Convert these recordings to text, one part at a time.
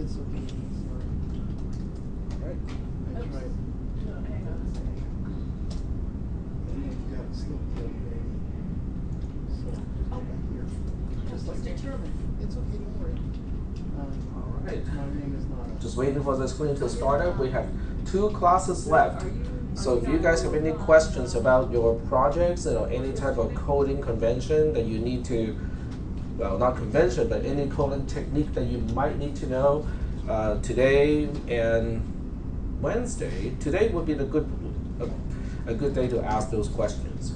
this will be for. All right. That's right. No, hang on a second. And then you got skill field maybe. So back here. Just like determined. It's okay, don't worry. All right. My name is not. Just waiting for the screen to start up. We have 2 classes left. So if you guys have any questions about your projects, any type of coding convention that you need to, well, not convention, but any coding technique that you might need to know, today and Wednesday, today would be a good day to ask those questions.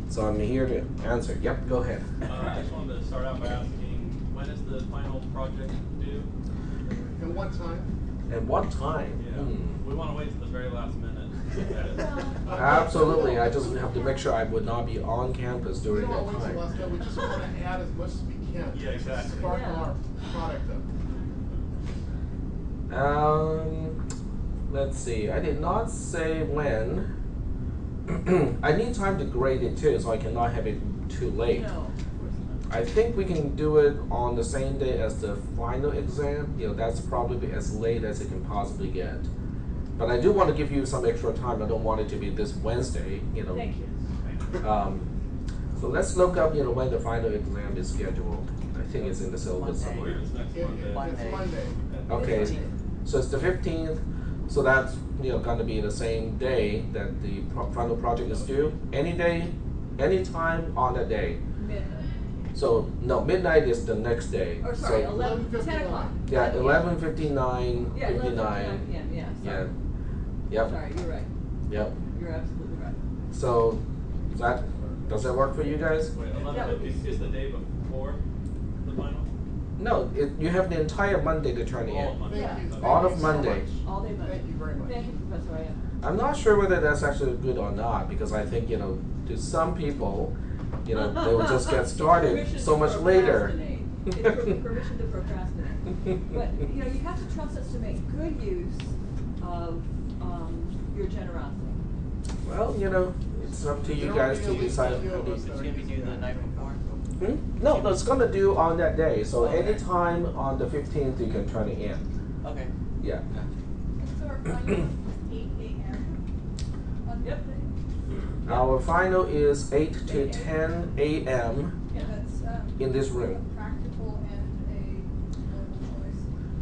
So I'm here to answer. Yep, go ahead. I just wanted to start out by asking, when is the final project due? And what time? And what time? Yeah, we want to wait to the very last minute. Absolutely. I just have to make sure I would not be on campus during that time. We just want to add as much as we can. Yeah, exactly. Sparkle our product up. Let's see. I did not say when. I need time to grade it too, so I cannot have it too late. No. I think we can do it on the same day as the final exam. That's probably as late as it can possibly get. But I do want to give you some extra time. I don't want it to be this Wednesday. Thank you. So let's look up, when the final exam is scheduled. I think it's in the syllabus I believe somewhere. it's next Monday. It's Monday. Okay, so it's the 15th. So that's going to be the same day that the final project is due. Any day, any time on that day. Midnight. So no, midnight is the next day. Or sorry, So, 10 o'clock. yeah, 11:59 11:59, 59. p.m. Yeah, Yeah. sorry. Yep. Sorry, you're right. Yep. You're absolutely right. So does that work for you guys? Wait, 11:50 is the day before the final? No, you have the entire Monday to turn it All in. Monday. Yeah. Thank All you of so Monday. much. All day Monday. Thank you very much. Thank you, Professor Aya. I'm not sure whether that's actually good or not, because I think, to some people, they will just get started Permission so to much later. procrastinate. It's permission to procrastinate. But you have to trust us to make good use of your generosity. Well, it's up to you guys to decide. It's going to be due the night before? No, it's going to do on that day. So anytime on the 15th, you can turn it in. Okay. Yeah. So our final is 8 a.m. on Yep. Monday. Our final is 8 to 10 a.m. Yeah, that's in this room. practical and a multiple choice.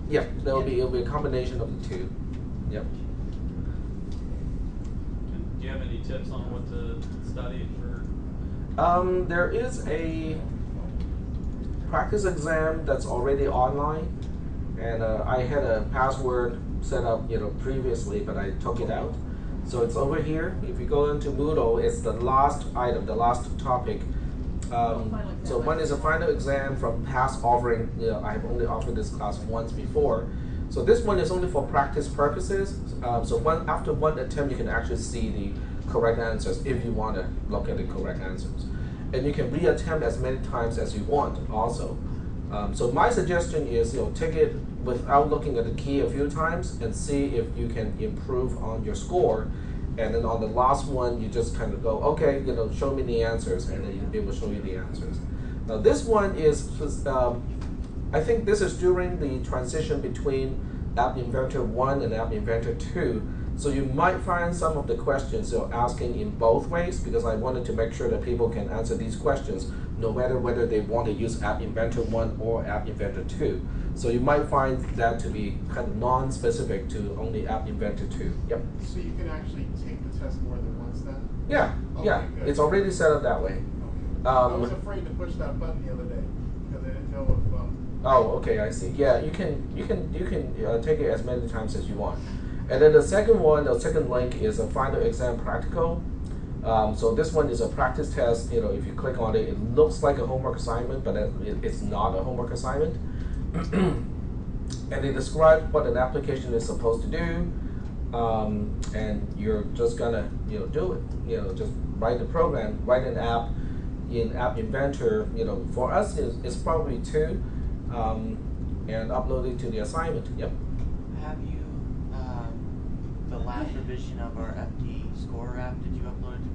Yep, it'll be a combination of the two. Yep. Do you have any tips on what to study for? There is a practice exam that's already online, and I had a password set up, previously, but I took it out. So it's over here. If you go into Moodle, it's the last item, the last topic. So one is a final exam from past offering. I have only offered this class once before. So this one is only for practice purposes. So after one attempt, you can actually see the correct answers if you want to look at the correct answers. And you can reattempt as many times as you want also. So my suggestion is, take it without looking at the key a few times and see if you can improve on your score. And then on the last one, you just kind of go, okay, show me the answers, and then it will show you the answers. Now this one is, I think this is during the transition between App Inventor 1 and App Inventor 2. So you might find some of the questions asking in both ways, because I wanted to make sure that people can answer these questions no matter whether they want to use App Inventor 1 or App Inventor 2. So you might find that to be kind of non-specific to only App Inventor 2. Yep. So you can actually take the test more than once then? Yeah, Okay, yeah. good. It's already set up that way. Okay. I was afraid to push that button the other day because I didn't know if. Oh, okay, I see. Yeah, you can take it as many times as you want. And then the second one, the second link is a final exam practical. So this one is a practice test. If you click on it, it looks like a homework assignment, but it's not a homework assignment. And they describe what an application is supposed to do, and you're just gonna do it. Just write the program, write an app in App Inventor. For us, it's probably 2, and upload it to the assignment. Yep. Have you, the last revision of our FD score app, did you upload it to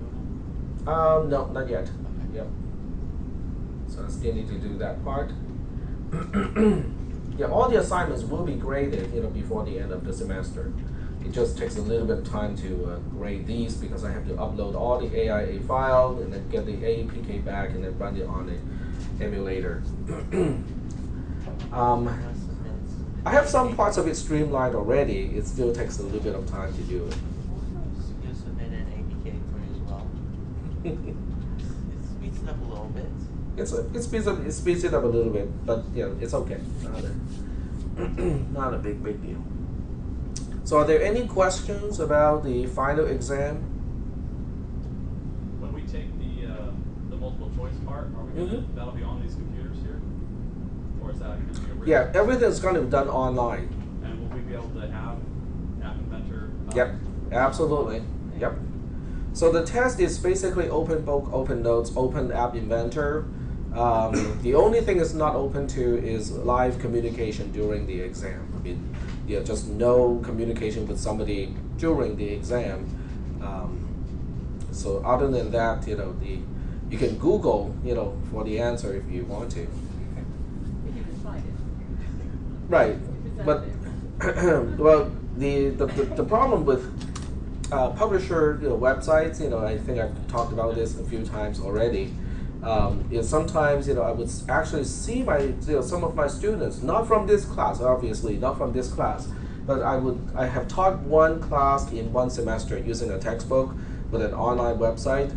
Moodle? No, not yet. Okay. Yep. So I still need to do that part. yeah, all the assignments will be graded, before the end of the semester. It just takes a little bit of time to grade these because I have to upload all the AIA file and then get the APK back and then run it on the emulator. I have some parts of it streamlined already. It still takes a little bit of time to do it. You submit an APK for it as well. It speeds it up a little bit. It speeds it up a little bit, but yeah, it's okay. Not a big deal. So, are there any questions about the final exam? When we take the multiple choice part, are we gonna, that'll be on these computers here? Or is that gonna be a written? Yeah, everything's going to be done online. And will we be able to have App Inventor? Yep, absolutely. Yep. So the test is basically open book, open notes, open app inventor. The only thing it's not open to is live communication during the exam. I mean, just no communication with somebody during the exam. So other than that, you can Google, for the answer if you want to. If you can find it. Right, If it's but out there. well, the problem with publisher websites, I think I've talked about this a few times already. Is sometimes I would actually see some of my students, not from this class, obviously not from this class, but I have taught one class in one semester using a textbook with an online website,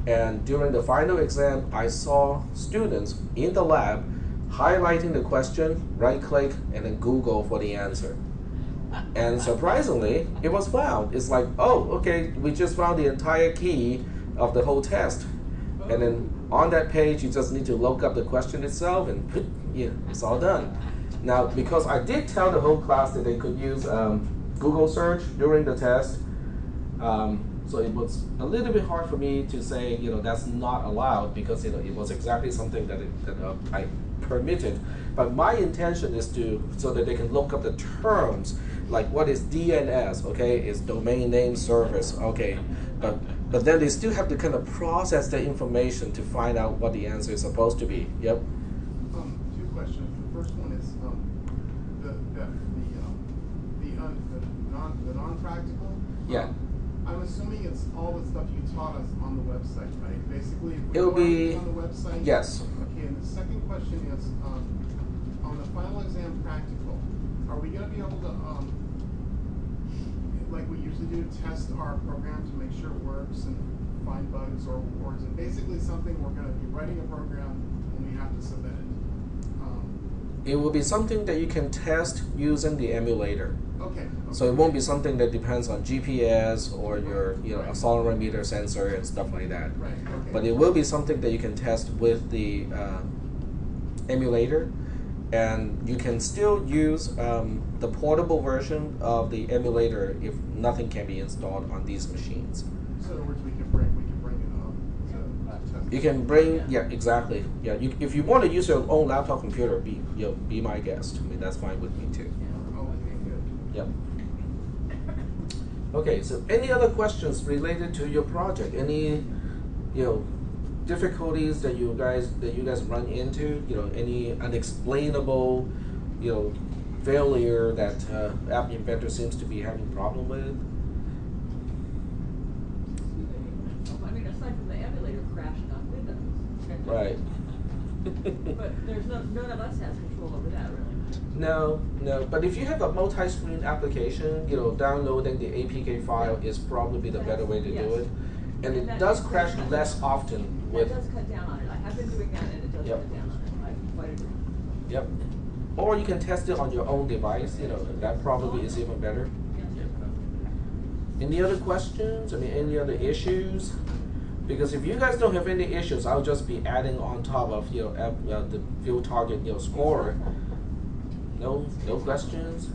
and during the final exam I saw students in the lab highlighting the question, right click, and then Google for the answer. And surprisingly, it was found. It's like, oh, okay, we just found the entire key of the whole test. And then on that page, you just need to look up the question itself, and yeah, it's all done. Now, because I did tell the whole class that they could use Google search during the test, so it was a little bit hard for me to say, that's not allowed because it was exactly something that I permitted. But my intention is so that they can look up the terms, like what is DNS, okay, is domain name service, okay, but then they still have to kind of process the information to find out what the answer is supposed to be. Yep. Two questions. The first one is the non-practical. Yeah. I'm assuming it's all the stuff you taught us on the website, right? Basically, if we It'll go be on the website. yes. Okay, and the second question is, on the final exam practical, are we going to be able to, like we usually do, test our program to make sure it works and find bugs, or is it basically something we're going to be writing a program and we have to submit it? It will be something that you can test using the emulator. Okay. So it won't be something that depends on GPS or your accelerometer sensor and stuff like that. Right. Okay. But it will be something that you can test with the emulator, and you can still use the portable version of the emulator if nothing can be installed on these machines. So in other words, we can bring it up to test. You can bring, yeah, exactly. Yeah, if you want to use your own laptop computer, be my guest. I mean, that's fine with me too. Okay, good. Yep. Okay, so any other questions related to your project? Any, difficulties that you guys run into? Any unexplainable, failure that App Inventor seems to be having problem with? I mean, aside from the emulator crashing on Windows. Right. But there's none of us has control over that, really. No. But if you have a multi-screen application, downloading the APK file is probably the better way to do it. And it does crash less often with. That does cut down on it. I have been doing that, and it does cut down on it. I quite agree. Yep. Or you can test it on your own device. That probably is even better. Any other questions? I mean, any other issues? Because if you guys don't have any issues, I'll just be adding on top of the field target score. No questions.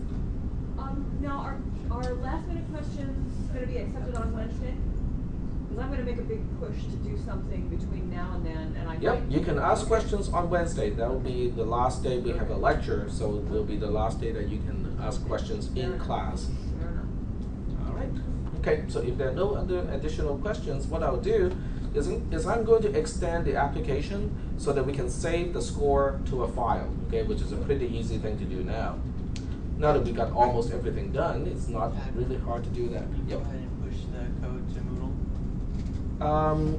Now, are last minute questions going to be accepted on Wednesday? Because I'm going to make a big push to do something between now and then, and I. Yep, you can ask questions on Wednesday. That will be the last day we have a lecture, so it will be the last day that you can ask questions in class. Fair enough. All right. Okay, so if there are no other additional questions, what I'll do is I'm going to extend the application so that we can save the score to a file, okay, which is a pretty easy thing to do now. Now that we got almost everything done, it's not really hard to do that. Go ahead and push the code to Moodle.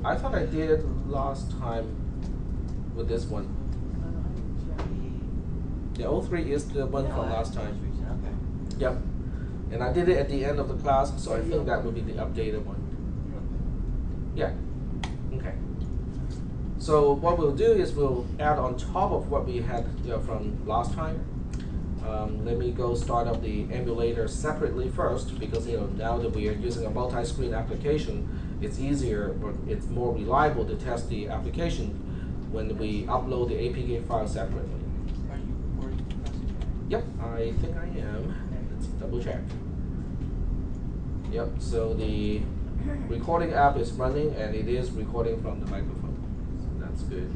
I thought I did last time with this one. The 03 is the one from last time. Okay. Yep. And I did it at the end of the class, so I think that will be the updated one. Yeah. Okay. So what we'll do is we'll add on top of what we had from last time. Let me go start up the emulator separately first, because now that we are using a multi-screen application, it's easier or it's more reliable to test the application when we upload the APK file separately. Are you recording, Professor? Yep, I think I am. Let's double check. Yep, so the recording app is running and it is recording from the microphone. So that's good.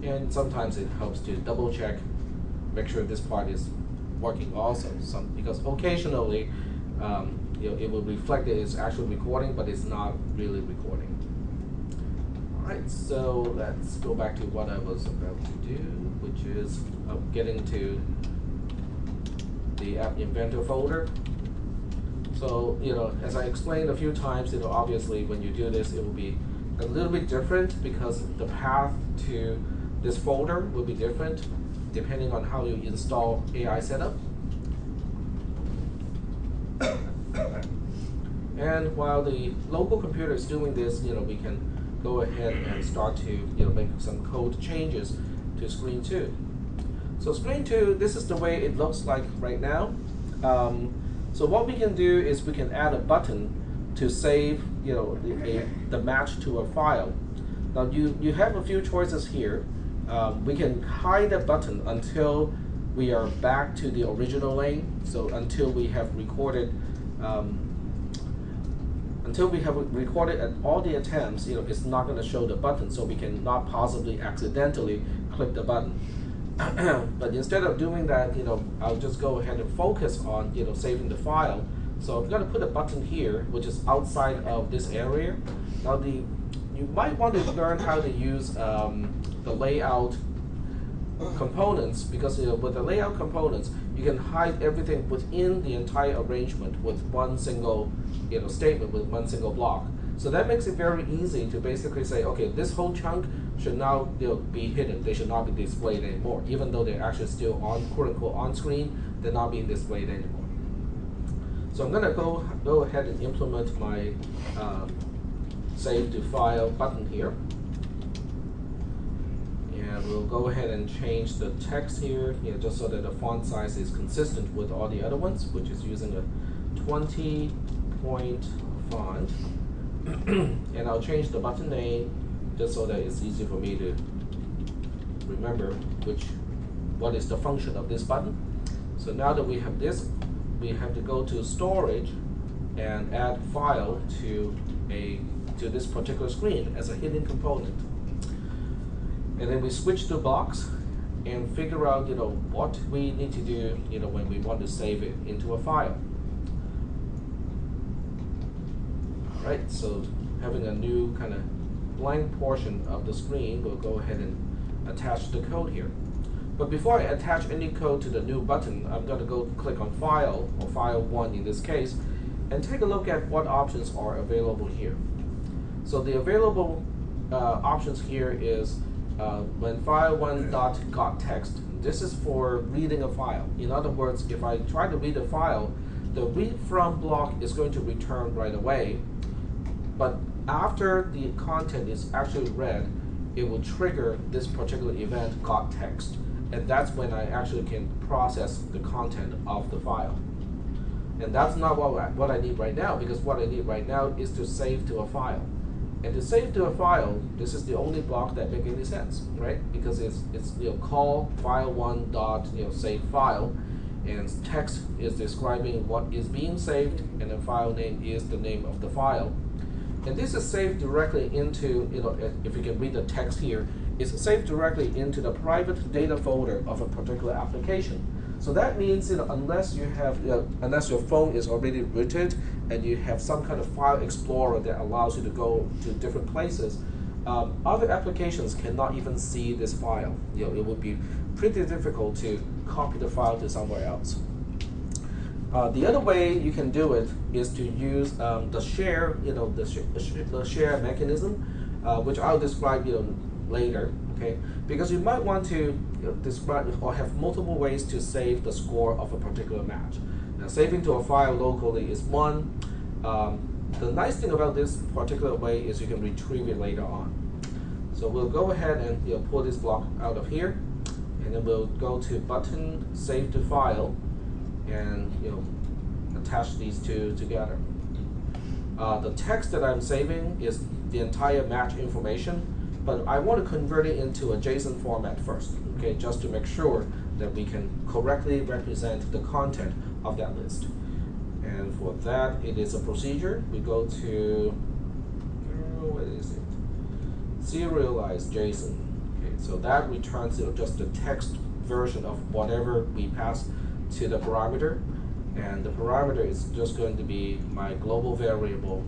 And sometimes it helps to double check, make sure this part is working also. Because occasionally it will reflect that it's actually recording, but it's not really recording. Alright, so let's go back to what I was about to do, which is getting to the App Inventor folder. So, as I explained a few times, obviously when you do this, it will be a little bit different because the path to this folder will be different depending on how you install AI setup. And while the local computer is doing this, we can go ahead and start to make some code changes to screen 2. So screen 2, this is the way it looks like right now. So what we can do is we can add a button to save the match to a file. Now you have a few choices here. We can hide the button until we are back to the original lane. So until we have recorded at all the attempts, it's not going to show the button, so we can not possibly accidentally click the button. But instead of doing that, I'll just go ahead and focus on saving the file. So I'm going to put a button here, which is outside of this area. Now you might want to learn how to use the layout components, because with the layout components, you can hide everything within the entire arrangement with one single statement, with one single block. So that makes it very easy to basically say, okay, this whole chunk should now be hidden. They should not be displayed anymore, even though they're actually still on, quote unquote, on screen. They're not being displayed anymore. So I'm going to go ahead and implement my save to file button here. And we'll go ahead and change the text here, just so that the font size is consistent with all the other ones, which is using a 20-point font. And I'll change the button name just so that it's easy for me to remember what is the function of this button. So now that we have this, we have to go to storage and add file to this particular screen as a hidden component. And then we switch to box and figure out what we need to do when we want to save it into a file. Alright, so having a new kind of blank portion of the screen, we'll go ahead and attach the code here. But before I attach any code to the new button, I'm going to go click on File, or File 1 in this case, and take a look at what options are available here. So the available options here is when file1.gotText. This is for reading a file. In other words, if I try to read a file, the read from block is going to return right away. But after the content is actually read, it will trigger this particular event gotText. And that's when I actually can process the content of the file. And that's not what I need right now, because what I need right now is to save to a file. And to save to a file, this is the only block that makes any sense, right? Because it's call file1 dot save file, and text is describing what is being saved, and the file name is the name of the file. And this is saved directly into, if you can read the text here, it's saved directly into the private data folder of a particular application. So that means unless you have unless your phone is already rooted and you have some kind of file explorer that allows you to go to different places, other applications cannot even see this file. It would be pretty difficult to copy the file to somewhere else. The other way you can do it is to use the share, the share mechanism, which I'll describe later. Okay, because you might want to describe or have multiple ways to save the score of a particular match. Now, saving to a file locally is one. The nice thing about this particular way is you can retrieve it later on. So we'll go ahead and pull this block out of here, and then we'll go to button Save to File, and attach these two together. The text that I'm saving is the entire match information, but I want to convert it into a JSON format first, okay, just to make sure that we can correctly represent the content of that list. And for that, it is a procedure. We go to, what is it? Serialize JSON. Okay, so that returns just the text version of whatever we pass to the parameter, and the parameter is just going to be my global variable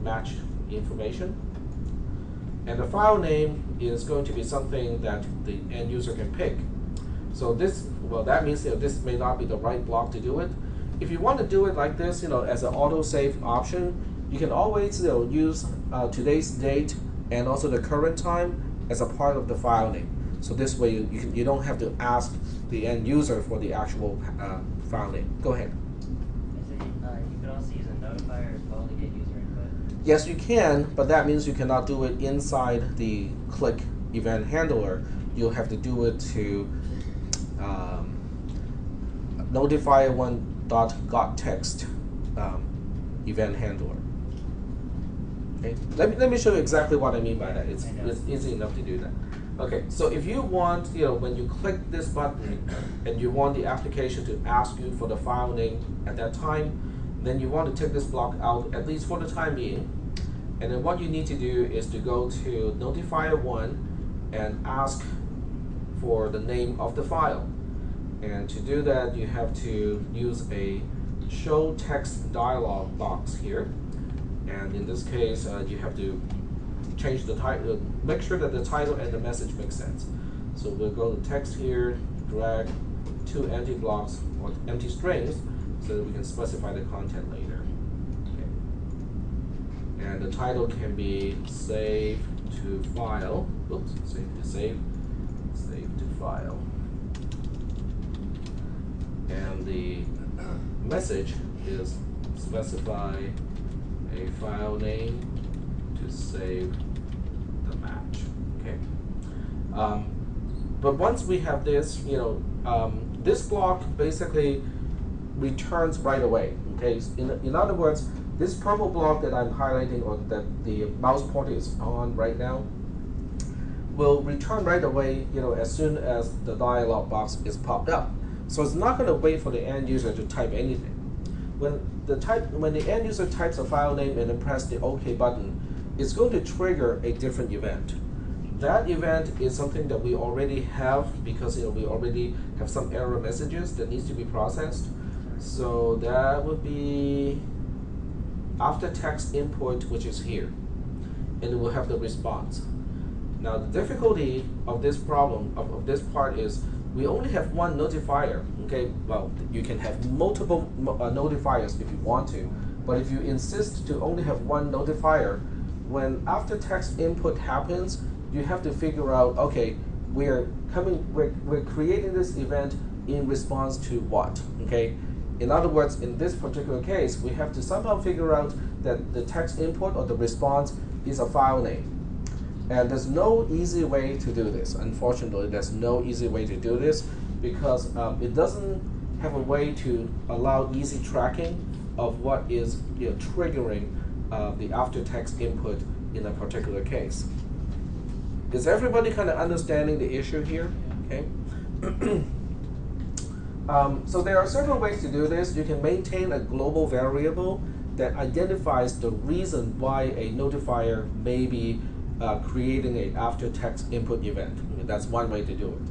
match information. And the file name is going to be something that the end user can pick. So that means this may not be the right block to do it. If you want to do it like this, as an auto-save option, you can always use today's date and also the current time as a part of the file name. So this way you don't have to ask the end user for the actual file name. Go ahead. You could also use a notifier as well to get user input. Yes, you can, but that means you cannot do it inside the click event handler. You'll have to do it to notifier1.getText event handler. Okay, let me show you exactly what I mean by that. It's easy enough to do that. Okay, so if you want, when you click this button and you want the application to ask you for the file name at that time, then you want to take this block out, at least for the time being. And then what you need to do is to go to notifier1 and ask for the name of the file. And to do that, you have to use a show text dialog box here. And in this case, you have to change the title, make sure that the title and the message make sense. So we'll go to text here, drag two empty blocks or empty strings so that we can specify the content later. Okay. And the title can be save to file. Oops, save to file. And the message is specify a file name to save the match. Okay. But once we have this, this block basically returns right away. Okay. In other words, this purple block that I'm highlighting or that the mouse pointer is on right now will return right away. As soon as the dialog box is popped up. So it's not going to wait for the end user to type anything. When the end user types a file name and then press the OK button, it's going to trigger a different event. That event is something that we already have because we already have some error messages that needs to be processed. So that would be after text input, which is here, and it will have the response. Now the difficulty of this problem of this part is we only have one notifier. Okay, well, you can have multiple notifiers if you want to, but if you insist to only have one notifier, when after text input happens, you have to figure out, okay, we're creating this event in response to what? Okay, in other words, in this particular case, we have to somehow figure out that the text input or the response is a file name. And there's no easy way to do this. Unfortunately, there's no easy way to do this because it doesn't have a way to allow easy tracking of what is triggering the after text input in a particular case. Is everybody kind of understanding the issue here? Okay. So there are several ways to do this. You can maintain a global variable that identifies the reason why a notifier may be creating an after text input event. That's one way to do it.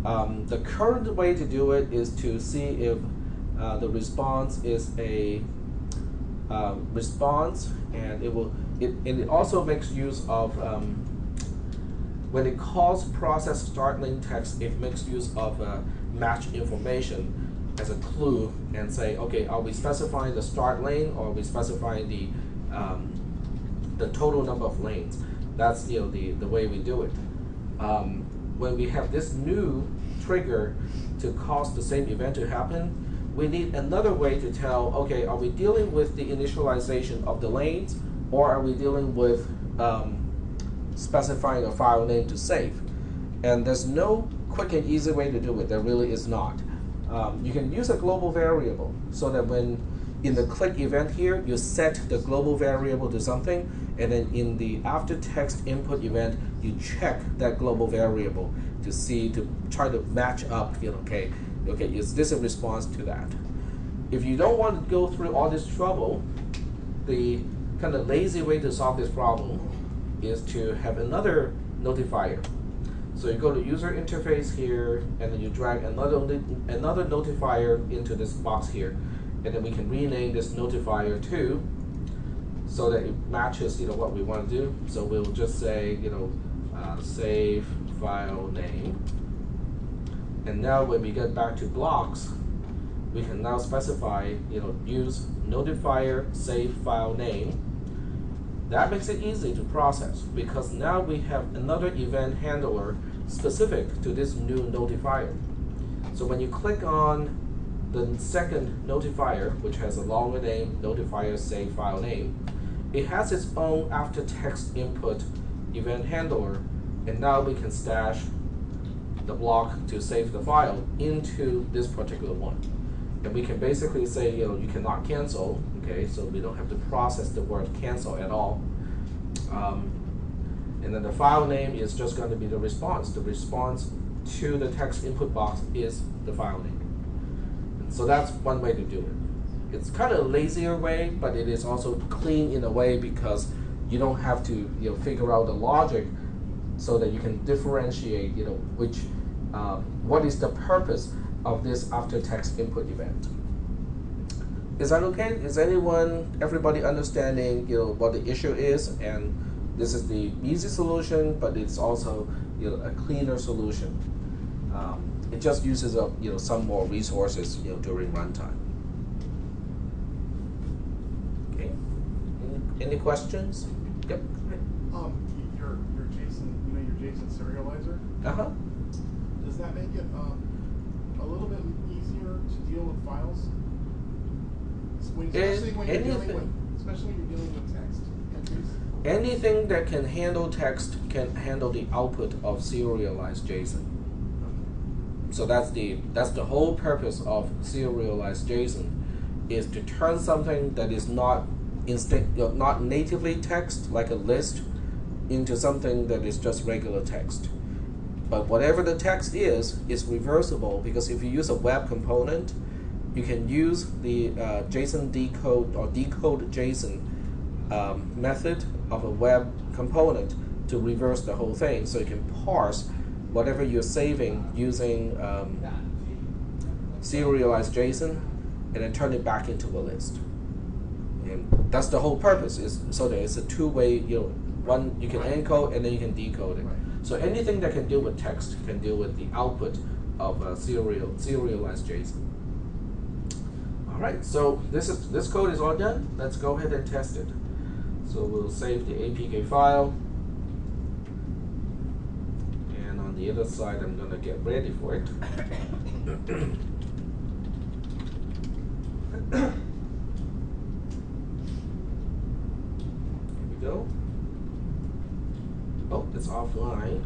The current way to do it is to see if the response is a response, and it also makes use of when it calls process start lane text, it makes use of match information as a clue and say, okay, are we specifying the start lane or are we specifying the total number of lanes? That's the way we do it. When we have this new trigger to cause the same event to happen, we need another way to tell, okay, are we dealing with the initialization of the lanes, or are we dealing with specifying a file name to save? And there's no quick and easy way to do it. There really is not. You can use a global variable so that when in the click event here, you set the global variable to something, and then in the after text input event, you check that global variable to see, to try to match up, okay, is this a response to that? If you don't want to go through all this trouble, the kind of lazy way to solve this problem is to have another notifier. So you go to user interface here, and then you drag another notifier into this box here, and then we can rename this notifier to, so that it matches what we want to do. So we'll just say save file name, and now when we get back to blocks, we can now specify use notifier save file name. That makes it easy to process because now we have another event handler specific to this new notifier. So when you click on the second notifier, which has a longer name, notifier save file name, it has its own after text input event handler, and now we can stash the block to save the file into this particular one. And we can basically say, you cannot cancel, okay, so we don't have to process the word cancel at all. And then the file name is just going to be the response. The response to the text input box is the file name. And so that's one way to do it. It's kind of a lazier way, but it is also clean in a way because you don't have to figure out the logic so that you can differentiate what is the purpose of this after text input event. Is that okay? Is everybody understanding what the issue is? And this is the easy solution, but it's also a cleaner solution. It just uses up some more resources during runtime. Okay. Any questions? Yep. Your JSON, your JSON serializer. Does that make it a little bit easier to deal with files? Especially when you're dealing with text entries. Anything that can handle text can handle the output of serialized JSON. So that's the whole purpose of serialized JSON, is to turn something that is not natively text, like a list, into something that is just regular text. But whatever the text is reversible, because if you use a web component, you can use the JSON decode or decode JSON method of a web component to reverse the whole thing. So you can parse whatever you're saving using serialized JSON and then turn it back into a list. And that's the whole purpose, is so that it's a two-way, one you can encode and then you can decode it. So anything that can deal with text can deal with the output of serialized JSON. All right, so this code is all done. Let's go ahead and test it. So we'll save the APK file, and on the other side, I'm gonna get ready for it. Here we go. Oh, it's offline.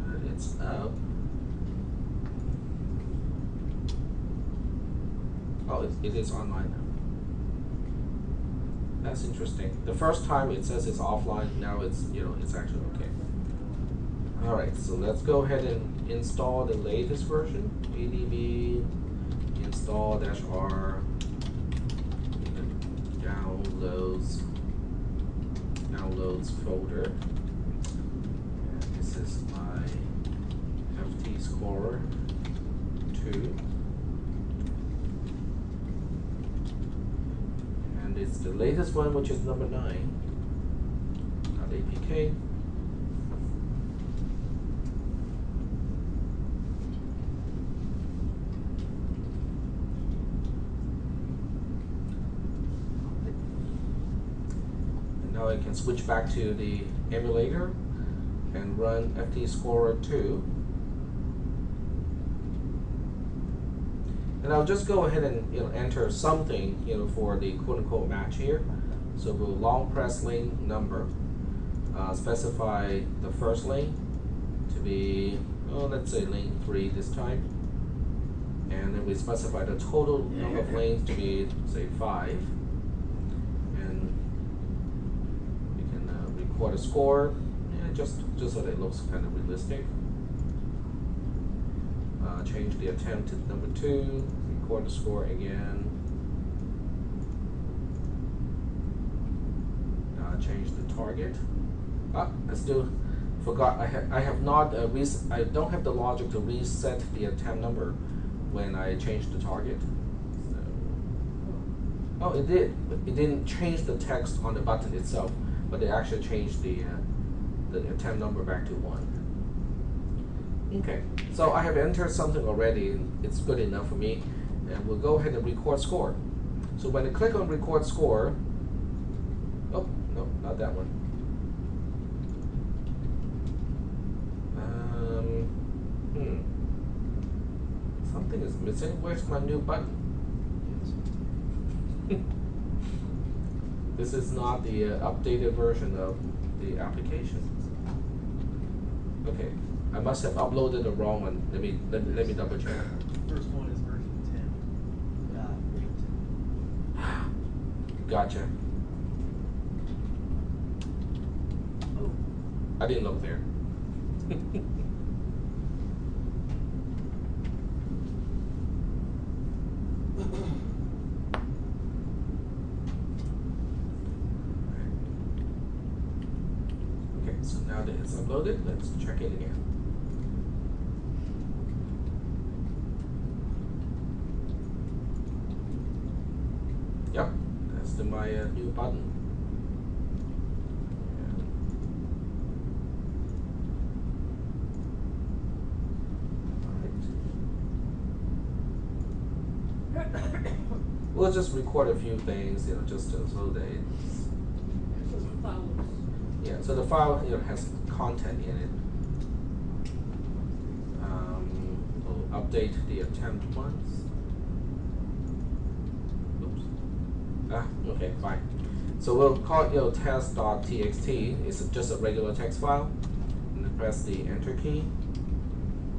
But it's up. Oh, it is online now. That's interesting. The first time it says it's offline, now it's it's actually okay. All right, so let's go ahead and install the latest version. adb install -r downloads downloads folder. And this is my FT Scorer 2. And it's the latest one, which is number 9.apk. Now I can switch back to the emulator and run FT Scorer 2. And I'll just go ahead and enter something for the quote-unquote match here. So we'll long press lane number, specify the first lane to be, let's say lane 3 this time, and then we specify the total number of lanes to be, say, 5, and we can record a score, just so that it looks kind of realistic. Change the attempt to number 2, record the score again. Change the target. I still forgot. I have not I don't have the logic to reset the attempt number when I change the target. So, oh, it did. It didn't change the text on the button itself, but it actually changed the attempt number back to 1. Okay, so I have entered something already, and it's good enough for me. And we'll go ahead and record score. So when I click on record score, oh, no, not that one. Something is missing. Where's my new button? This is not the updated version of the application. Okay. I must have uploaded the wrong one. Let me double check. First one is version 10. Gotcha. Oh. I didn't look there. Okay, so now that it's uploaded, let's check it again. Yep, that's my new button. Alright. We'll just record a few things, just so that it's. Yeah, so the file has content in it. We'll update the attempt once. Okay, fine. So we'll call it test.txt. It's just a regular text file. And then press the enter key.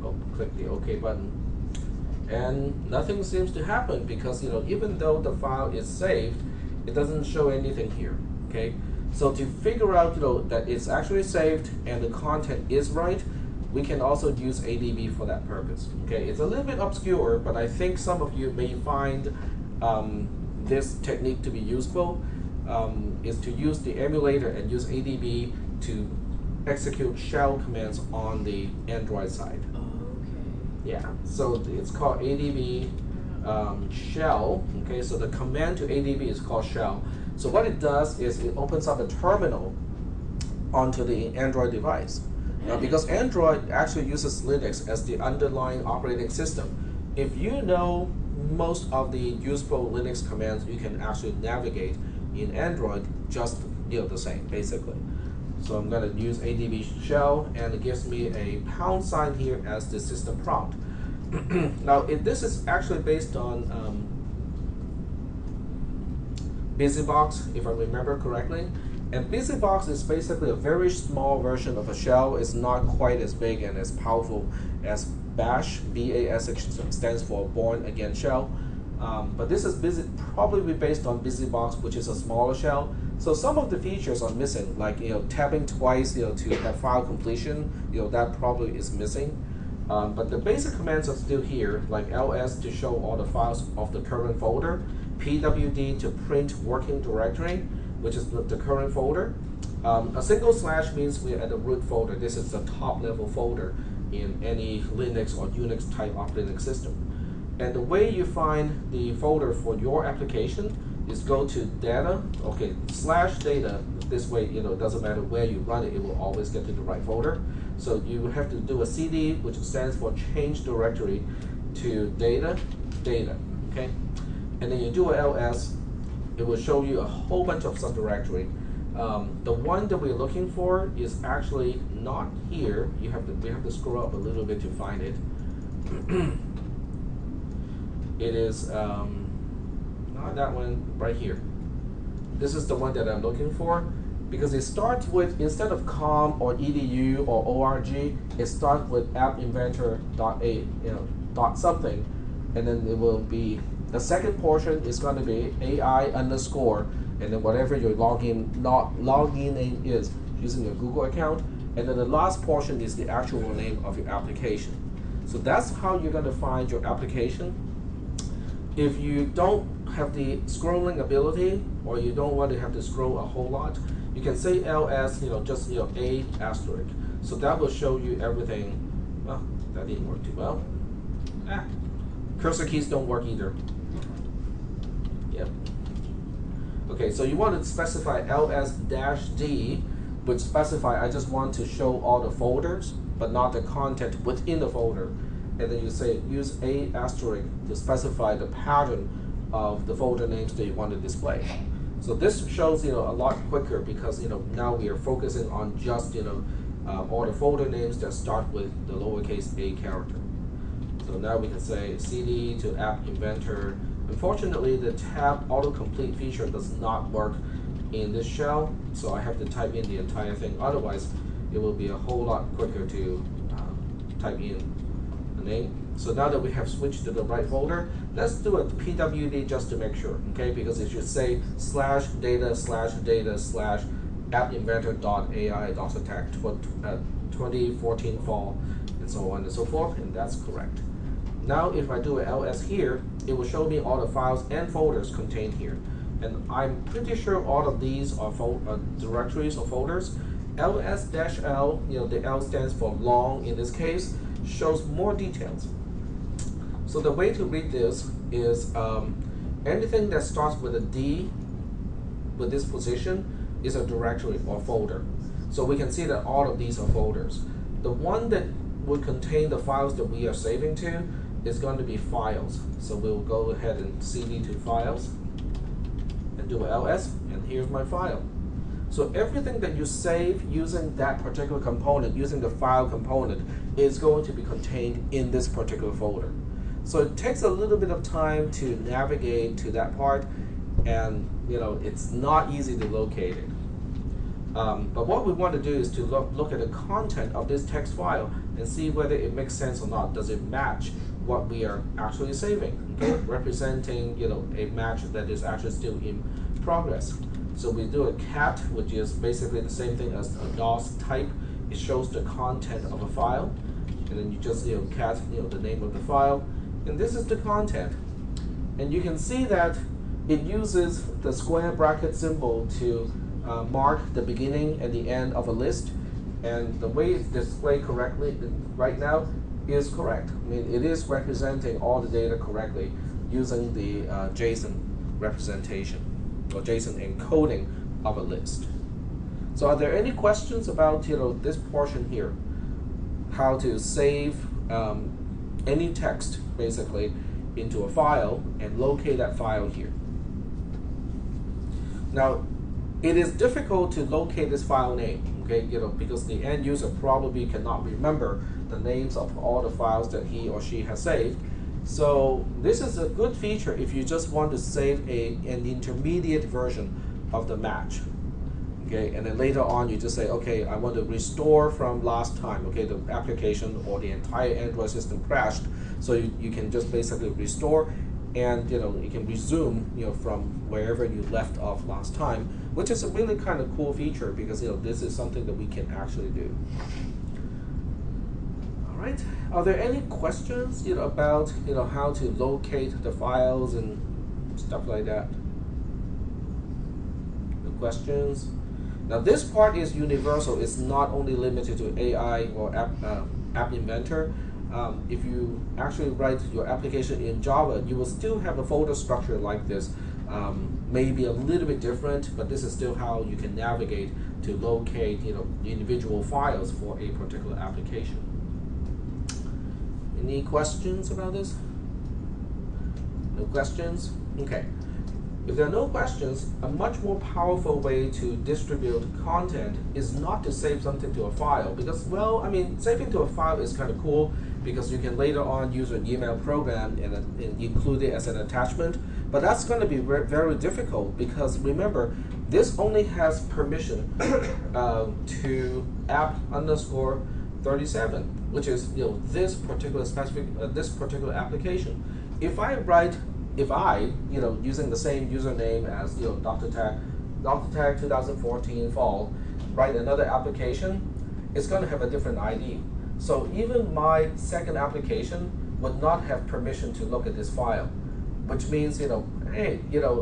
Oh, click the OK button. And nothing seems to happen because even though the file is saved, it doesn't show anything here. Okay. So to figure out that it's actually saved and the content is right, we can also use ADB for that purpose. Okay. It's a little bit obscure, but I think some of you may find this technique to be useful, is to use the emulator and use ADB to execute shell commands on the Android side. Okay. Yeah, so it's called ADB shell. Okay, so the command to ADB is called shell. So what it does is it opens up a terminal onto the Android device. Now, because Android actually uses Linux as the underlying operating system, if you know most of the useful Linux commands, you can actually navigate in Android just the same, basically. So I'm going to use ADB shell, and it gives me a # here as the system prompt. Now, this is actually based on BusyBox, if I remember correctly. And BusyBox is basically a very small version of a shell. It's not quite as big and as powerful as Bash. BAS stands for Born Again Shell. But this is probably based on BusyBox, which is a smaller shell. So some of the features are missing, like tapping twice to have file completion. That probably is missing. But the basic commands are still here, like ls to show all the files of the current folder, pwd to print working directory, which is the current folder, A single slash means we're at the root folder. This is the top level folder in any Linux or Unix type operating system. And the way you find the folder for your application is go to data, okay, slash data. This way, it doesn't matter where you run it, it will always get to the right folder. So you have to do a CD, which stands for change directory, to data, okay? And then you do a ls, it will show you a whole bunch of subdirectory. The one that we're looking for is actually not here. We have to scroll up a little bit to find it. It is not that one right here. This is the one that I'm looking for because it starts with, instead of com or edu or org, it starts with appinventor.a, dot something, and then it will be, the second portion is going to be AI underscore, and then whatever your login name is using your Google account, and then the last portion is the actual name of your application. So that's how you're going to find your application. If you don't have the scrolling ability, or you don't want to have to scroll a whole lot, you can say ls, just a asterisk. So that will show you everything. Well, that didn't work too well. Cursor keys don't work either. Yep. Okay, so you want to specify ls-d, which specify I just want to show all the folders, but not the content within the folder. And then you say use a asterisk to specify the pattern of the folder names that you want to display. So this shows a lot quicker because now we are focusing on just all the folder names that start with the lowercase a character. So now we can say cd to app inventor. Unfortunately, the tab autocomplete feature does not work in this shell, so I have to type in the entire thing. Otherwise, it will be a whole lot quicker to type in the name. So now that we have switched to the right folder, let's do a pwd just to make sure, okay? Because it should say slash data slash appinventor.ai.attack 2014 fall, and so on and so forth, and that's correct. Now if I do an ls here, it will show me all the files and folders contained here. And I'm pretty sure all of these are directories or folders. ls-l, the L stands for long in this case, shows more details. So the way to read this is anything that starts with a D with this position is a directory or folder. So we can see that all of these are folders. The one that would contain the files that we are saving to is going to be files. So we'll go ahead and cd to files and do ls, and here's my file. So everything that you save using that particular component, using the file component, is going to be contained in this particular folder. So it takes a little bit of time to navigate to that part, and it's not easy to locate it. But what we want to do is to look at the content of this text file and see whether it makes sense or not. Does it match what we are actually saving? Okay, representing a match that is actually still in progress. So we do a cat, which is basically the same thing as a DOS type. It shows the content of a file, and then you just cat the name of the file, and this is the content. And you can see that it uses the square bracket symbol to mark the beginning and the end of a list, and the way it's displayed correctly right now is correct. I mean, it is representing all the data correctly using the JSON representation or JSON encoding of a list. So are there any questions about this portion here? How to save any text basically into a file and locate that file here. Now, it is difficult to locate this file name, okay? Because the end user probably cannot remember the names of all the files that he or she has saved. So this is a good feature if you just want to save an intermediate version of the match. Okay, and then later on you just say, okay, I want to restore from last time. Okay, the application or the entire Android system crashed, so you can just basically restore, and you can resume from wherever you left off last time, which is a really kind of cool feature because this is something that we can actually do. All right, are there any questions about how to locate the files and stuff like that? No questions? Now this part is universal. It's not only limited to AI or app inventor. If you actually write your application in Java, you will still have a folder structure like this. Maybe a little bit different, but this is still how you can navigate to locate, individual files for a particular application. Any questions about this? No questions? Okay. If there are no questions, a much more powerful way to distribute content is not to save something to a file, because, well, I mean, saving to a file is kind of cool because you can later on use an email program and include it as an attachment, but that's going to be very difficult because remember, this only has permission to app_37, which is this particular application. If I using the same username as Dr. Tag 2014 fall, write another application, it's going to have a different ID. So even my second application would not have permission to look at this file, which means hey,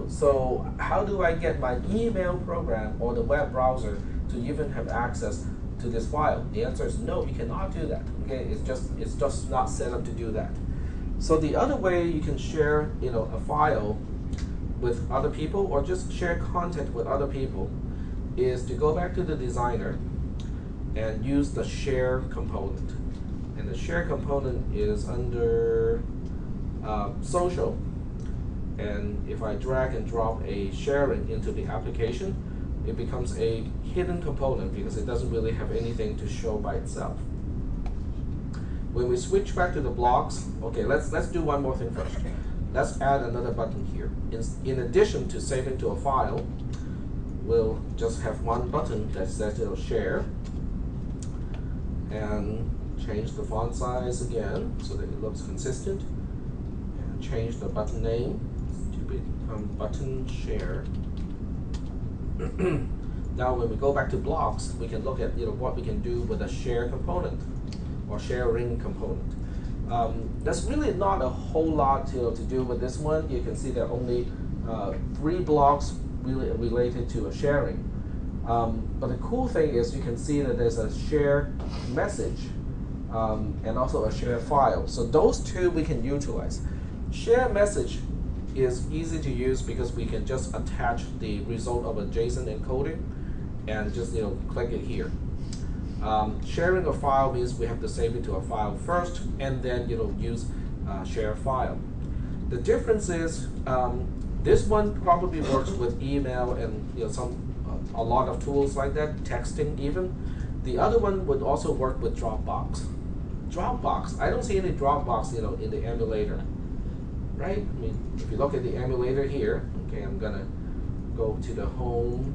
so how do I get my email program or the web browser to even have access to this file? The answer is no, you cannot do that. Okay, it's just not set up to do that. So the other way you can share, a file with other people or just share content with other people is to go back to the designer and use the share component. And the share component is under social. And if I drag and drop a sharing into the application, it becomes a hidden component because it doesn't really have anything to show by itself. When we switch back to the blocks, okay, let's do one more thing first. Let's add another button here. In addition to saving to a file, we'll just have one button that says share, and change the font size again so that it looks consistent, and change the button name to become button share. Now when we go back to blocks, we can look at what we can do with a share component or sharing component. There's really not a whole lot to do with this one. You can see there are only 3 blocks really related to a sharing. But the cool thing is you can see that there's a share message and also a share file. So those two we can utilize. Share message is easy to use because we can just attach the result of a JSON encoding and just click it here. Sharing a file means we have to save it to a file first and then use share file. The difference is this one probably works with email and a lot of tools like that, texting even. The other one would also work with Dropbox. Dropbox, I don't see any Dropbox in the emulator, right? I mean, if you look at the emulator here, okay, I'm gonna go to the home.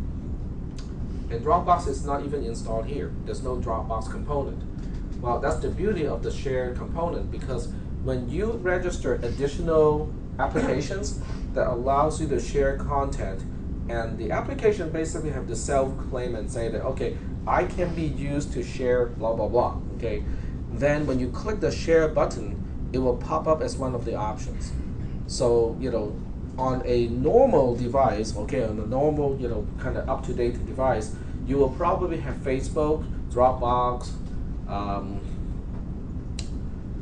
And Dropbox is not even installed here. There's no Dropbox component. Well, that's the beauty of the shared component because when you register additional applications that allows you to share content, and the application basically have to self-claim and say that, okay, I can be used to share blah, blah, blah, okay? Then when you click the share button, it will pop up as one of the options. So, on a normal device, okay, on a normal, kind of up-to-date device, you will probably have Facebook, Dropbox,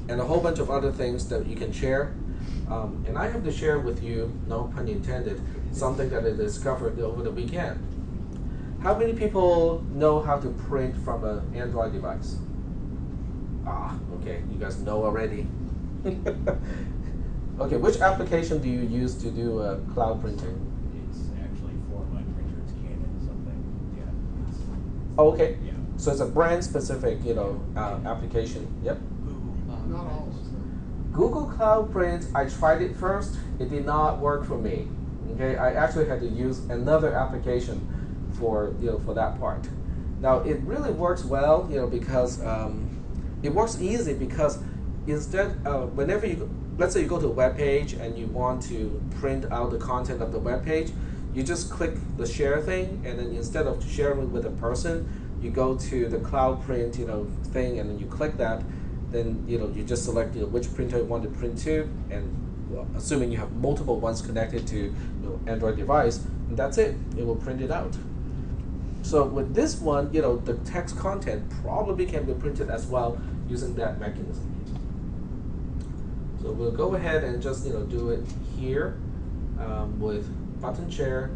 and a whole bunch of other things that you can share. And I have to share with you, no pun intended, something that I discovered over the weekend. How many people know how to print from an Android device? Ah, okay, you guys know already. Okay, which application do you use to do cloud printing? It's actually for my printer. It's Canon something. Yeah. Oh, okay. Yeah. So it's a brand specific, application. Yep. Not all of them. Google Cloud Print, I tried it first. It did not work for me. Okay, I actually had to use another application for for that part. Now it really works well, because it works easy because instead, whenever let's say you go to a web page and you want to print out the content of the web page, you just click the share thing, and then instead of sharing with a person, you go to the cloud print thing, and then you click that. Then you just select which printer you want to print to, and assuming you have multiple ones connected to Android device, and that's it. It will print it out. So with this one, the text content probably can be printed as well using that mechanism. So we'll go ahead and just do it here with button share.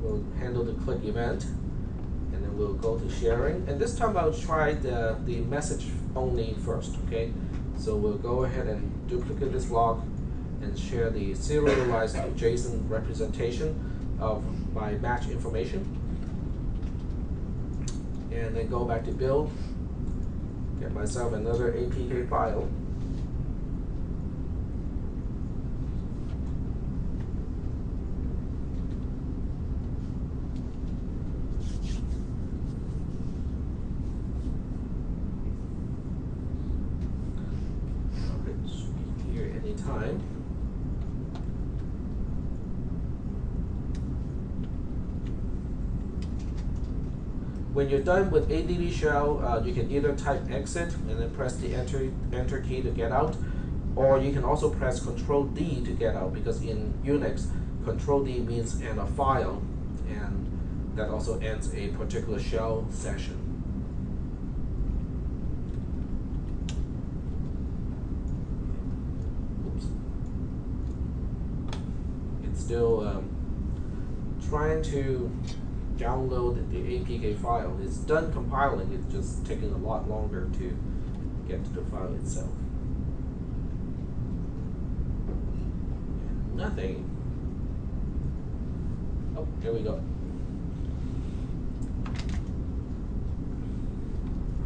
We'll handle the click event, and then we'll go to sharing. And this time I'll try the message only first. Okay, so we'll go ahead and duplicate this block and share the serialized JSON representation of my match information. And then go back to build, get myself another APK file. Here anytime. When you're done with ADB shell, you can either type exit and then press the enter key to get out, or you can also press Control D to get out, because in Unix, Control D means end a file, and that also ends a particular shell session. Oops. It's still trying to download the APK file. It's done compiling, it's just taking a lot longer to get to the file itself. And nothing. Oh, here we go.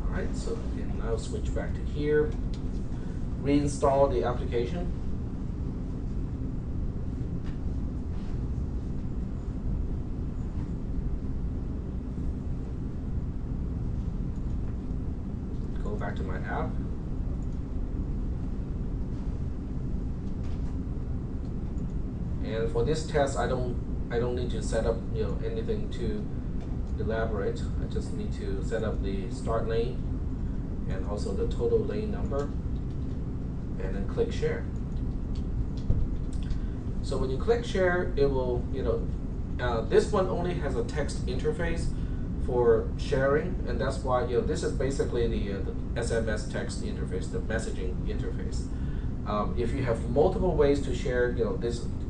Alright, so we can now switch back to here. Reinstall the application. Back to my app. And for this test, I don't need to set up anything too elaborate. I just need to set up the start lane and also the total lane number, and then click share. So when you click share, it will this one only has a text interface for sharing, and that's why this is basically the SMS text interface, the messaging interface. If you have multiple ways to share,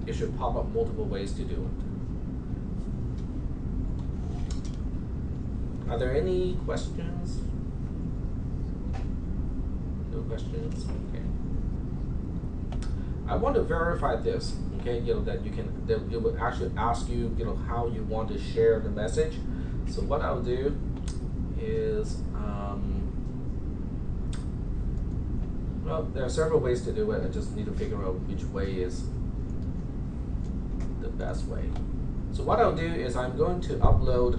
it should pop up multiple ways to do it. Are there any questions? No questions. Okay. I want to verify this. Okay, that it will actually ask you, how you want to share the message. So what I'll do is, well, there are several ways to do it. I just need to figure out which way is the best way. So what I'll do is I'm going to upload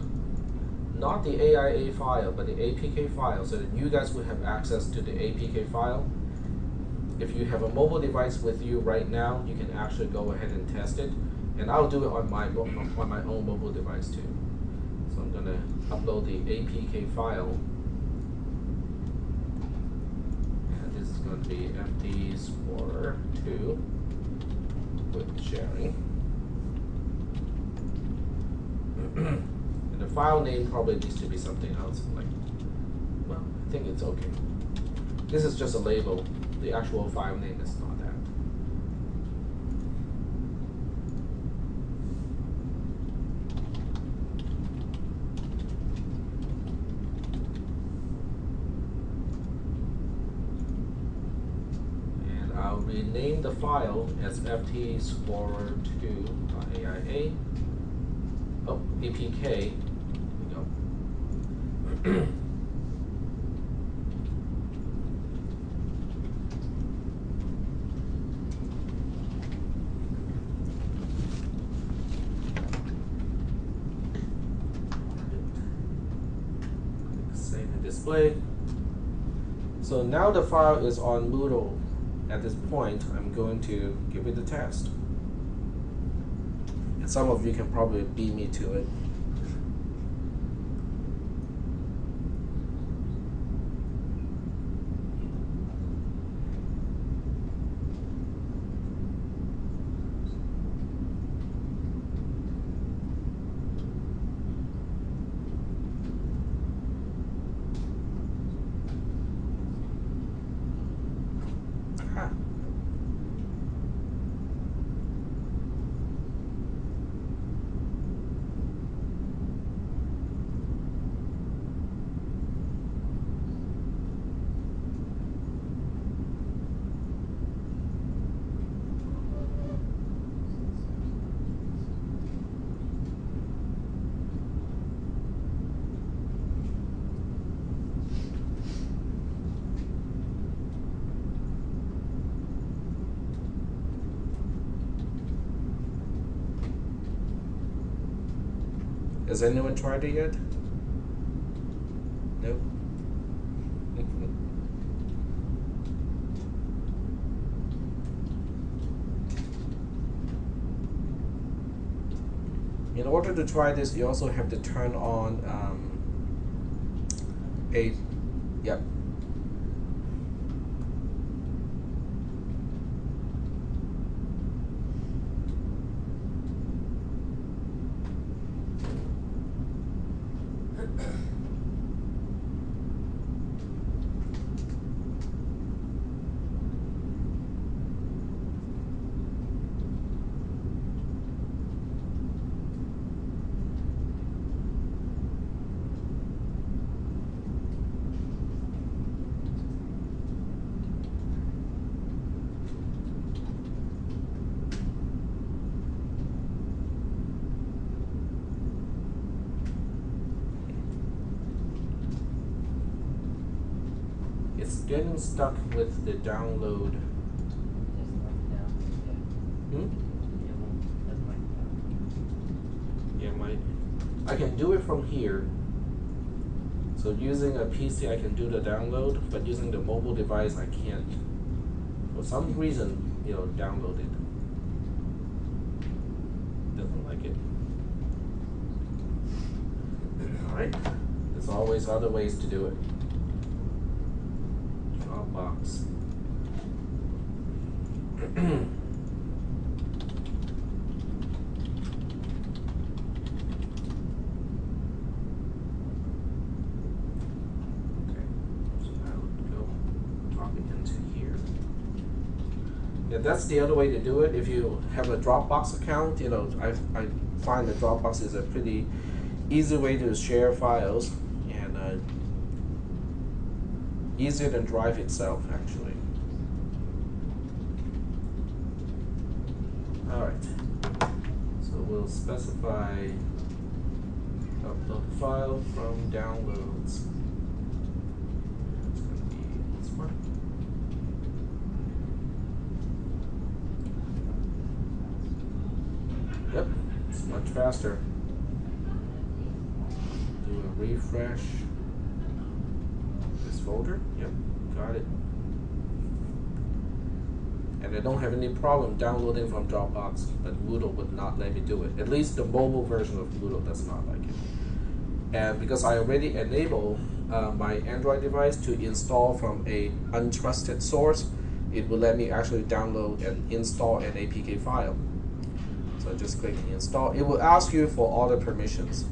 not the AIA file, but the APK file, so that you guys will have access to the APK file. If you have a mobile device with you right now, you can actually go ahead and test it. And I'll do it on my own mobile device too. So I'm going to upload the APK file. And this is going to be ft_2 with sharing. And the file name probably needs to be something else. Well, I think it's okay. This is just a label. The actual file name is not that. And I'll rename the file as ft_2.aia. Oh, APK. Here we go. Save and display. So now the file is on Moodle. At this point, I'm going to give it a test. And some of you can probably beat me to it. Has anyone tried it yet? Nope. In order to try this, you also have to turn on yep. It's getting stuck with the download. Just mark it down. Yeah. Hmm? It won't, doesn't mark it down. Yeah, I can do it from here. So using a PC, I can do the download, but using the mobile device, I can't. For some reason, download it. Doesn't like it. All right. There's always other ways to do it. Dropbox. Yeah, that's the other way to do it. If you have a Dropbox account, I find that Dropbox is a pretty easy way to share files, and easier than Drive itself, actually. All right. So we'll specify upload file from downloads. It's going to be this one. Yep, it's much faster. Do a refresh. This folder, yep, got it. And I don't have any problem downloading from Dropbox, but Moodle would not let me do it. At least the mobile version of Moodle does not like it. And because I already enable my Android device to install from a untrusted source, it will let me actually download and install an APK file. So just click install. It will ask you for all the permissions.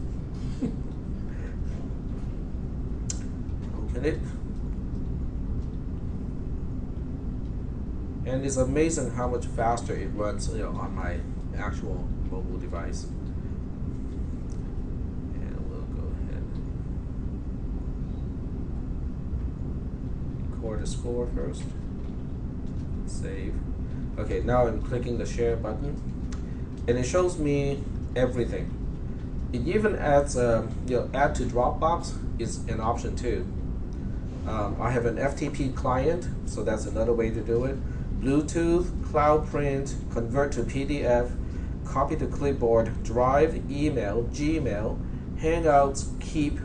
Open it. And it's amazing how much faster it runs on my actual mobile device. And we'll go ahead. Record the score first. Save. Okay, now I'm clicking the share button. And it shows me everything. It even adds, add to Dropbox is an option too. I have an FTP client, so that's another way to do it. Bluetooth, Cloud Print, convert to PDF, copy to clipboard, Drive, email, Gmail, Hangouts, Keep,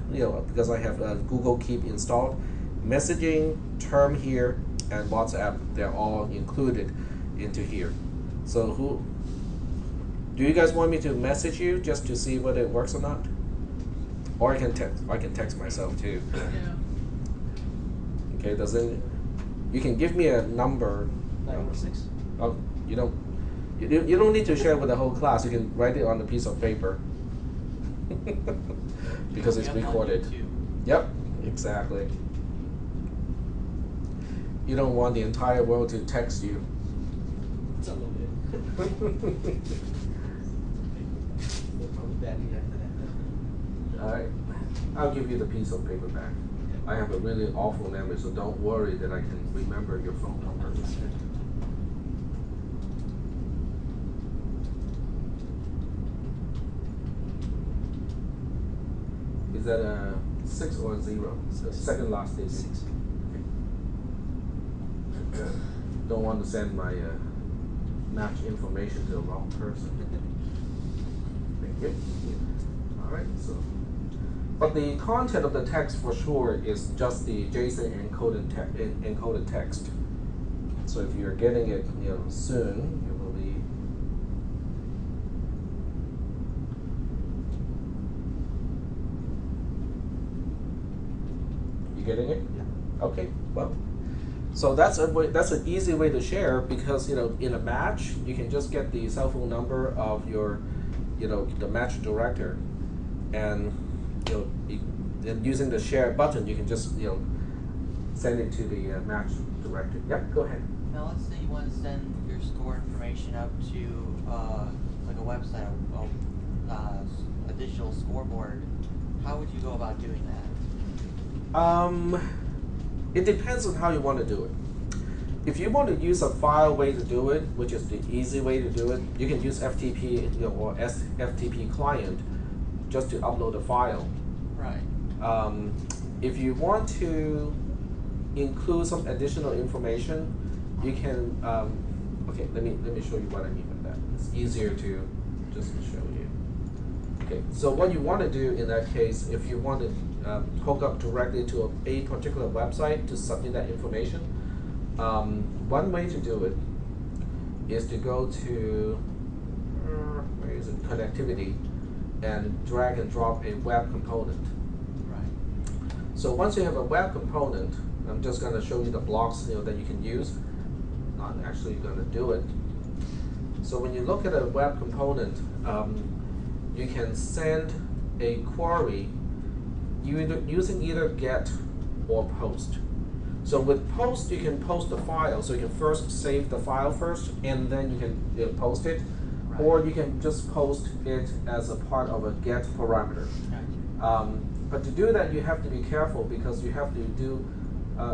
because I have Google Keep installed, messaging, Term here, and WhatsApp. They're all included into here. So do you guys want me to message you just to see whether it works or not? Or I can text myself too. Yeah. Okay, you can give me a number. 916. Oh, you don't need to share with the whole class. You can write it on a piece of paper. Because it's recorded. Yep, exactly. You don't want the entire world to text you. It's a little bit. Alright, I'll give you the piece of paper back. I have a really awful memory, so don't worry that I can remember your phone number. Is that a 6 or a 0? The second last digit. 6. Okay. Don't want to send my match information to the wrong person. Thank you. All right, so, but the content of the text for sure is just the JSON encoded text. So if you're getting it, soon, it will be. You getting it? Yeah. Okay. Well, so that's an easy way to share, because in a match you can just get the cell phone number of your, the match director, and and using the share button you can just send it to the match director. Yeah. Go ahead. Now let's say you want to send your score information up to like a website, a digital scoreboard. How would you go about doing that? It depends on how you want to do it. If you want to use a file way to do it, which is the easy way to do it, you can use FTP or FTP client just to upload a file. Right. If you want to include some additional information, you can. Okay, let me show you what I mean by that. It's easier to just show you. Okay, so what you want to do in that case, if you want to hook up directly to a particular website to submit that information, one way to do it is to go to where is it, connectivity, and drag and drop a web component. Right. So once you have a web component, I'm just going to show you the blocks that you can use. Not actually going to do it. So when you look at a web component, you can send a query using either GET or POST. So with POST, you can post the file. So you can first save the file first, and then you can post it. Right. Or you can just post it as a part of a GET parameter. Gotcha. But to do that, you have to be careful, because you have to do,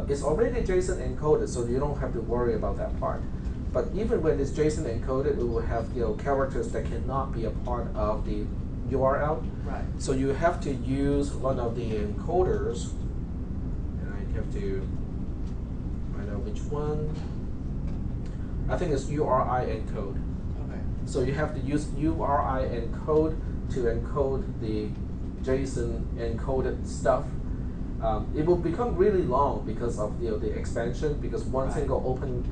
it's already JSON encoded, so you don't have to worry about that part. But even when it's JSON encoded, it will have characters that cannot be a part of the URL. Right. So you have to use one of the encoders, and I have to find out which one. I think it's URI encode. Okay. So you have to use URI encode to encode the JSON encoded stuff. It will become really long because of the expansion, because one Right. single open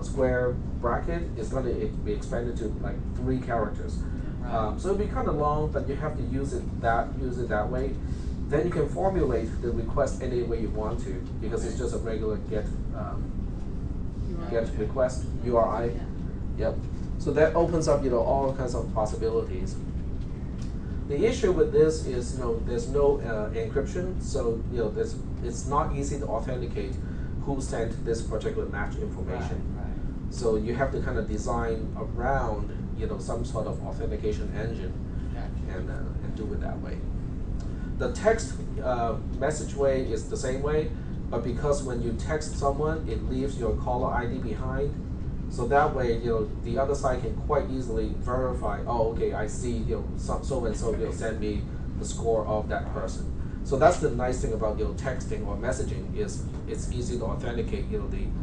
square bracket is going to be expanded to like 3 characters. Right. So it'll be kind of long, but you have to use it that way. Then you can formulate the request any way you want to, because it's just a regular get request URI. Yep. So that opens up all kinds of possibilities. The issue with this is there's no encryption, so it's not easy to authenticate who sent this particular match information. Right. So you have to kind of design around some sort of authentication engine. Gotcha. And do it that way. The text message way is the same way, but because when you text someone, it leaves your caller ID behind. So that way, the other side can quite easily verify. Oh, okay, I see. So and so send me the score of that person. So that's the nice thing about texting or messaging, is it's easy to authenticate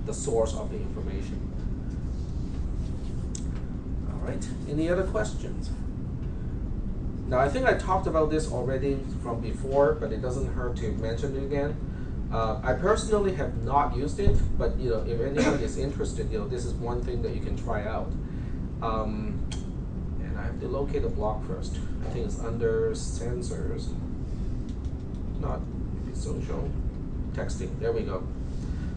the source of the information. All right. Any other questions? Now, I think I talked about this already from before, but it doesn't hurt to mention it again. I personally have not used it, but if anyone is interested, this is one thing that you can try out. And I have to locate the block first. I think it's under sensors. Not maybe social texting. There we go.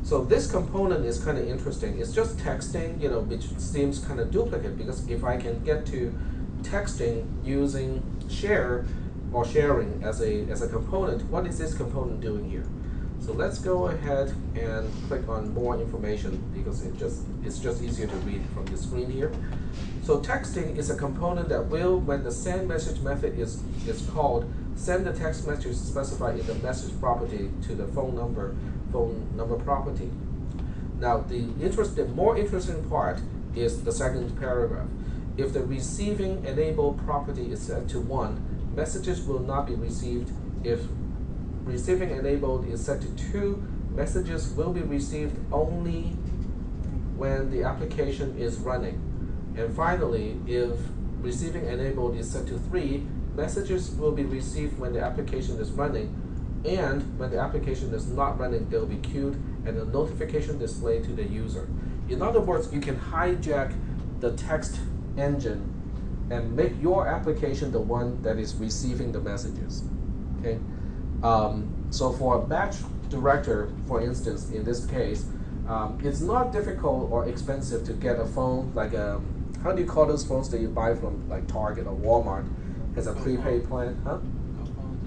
So this component is kind of interesting. It's just texting, which seems kind of duplicate, because if I can get to texting using share or sharing as a component, what is this component doing here? So let's go ahead and click on more information, because it's just easier to read from the screen here. So texting is a component that will, when the send message method is called, send the text message specified in the message property to the phone number property. Now the more interesting part is the second paragraph. If the receiving enabled property is set to 1, messages will not be received. If receiving enabled is set to 2, messages will be received only when the application is running. And finally, if receiving enabled is set to 3, messages will be received when the application is running, and when the application is not running, they'll be queued and a notification displayed to the user. In other words, you can hijack the text engine and make your application the one that is receiving the messages. Okay, so for a batch director, for instance, in this case, it's not difficult or expensive to get a phone like a, how do you call those phones that you buy from like Target or Walmart? Has a prepaid plan, huh?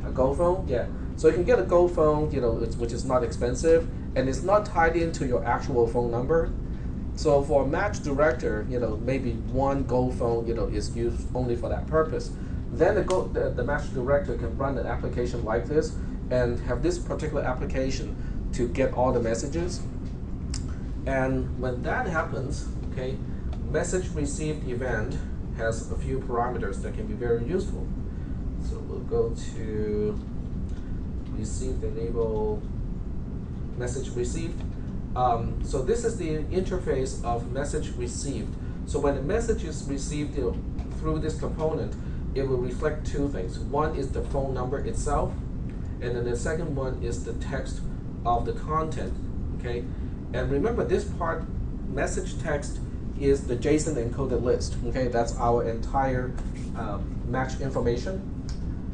A Go phone, yeah. So you can get a Go phone, you know, which is not expensive, and it's not tied into your actual phone number. So for a match director, you know, maybe one Go phone, you know, is used only for that purpose. Then the match director can run an application like this and have this particular application to get all the messages. And when that happens, okay, message received event has a few parameters that can be very useful. So we'll go to received, enable message received. So this is the interface of message received. So when the message is received, you know, through this component, it will reflect two things. One is the phone number itself, and then the second one is the text of the content. Okay, and remember this part, message text, is the JSON encoded list. Okay, that's our entire match information.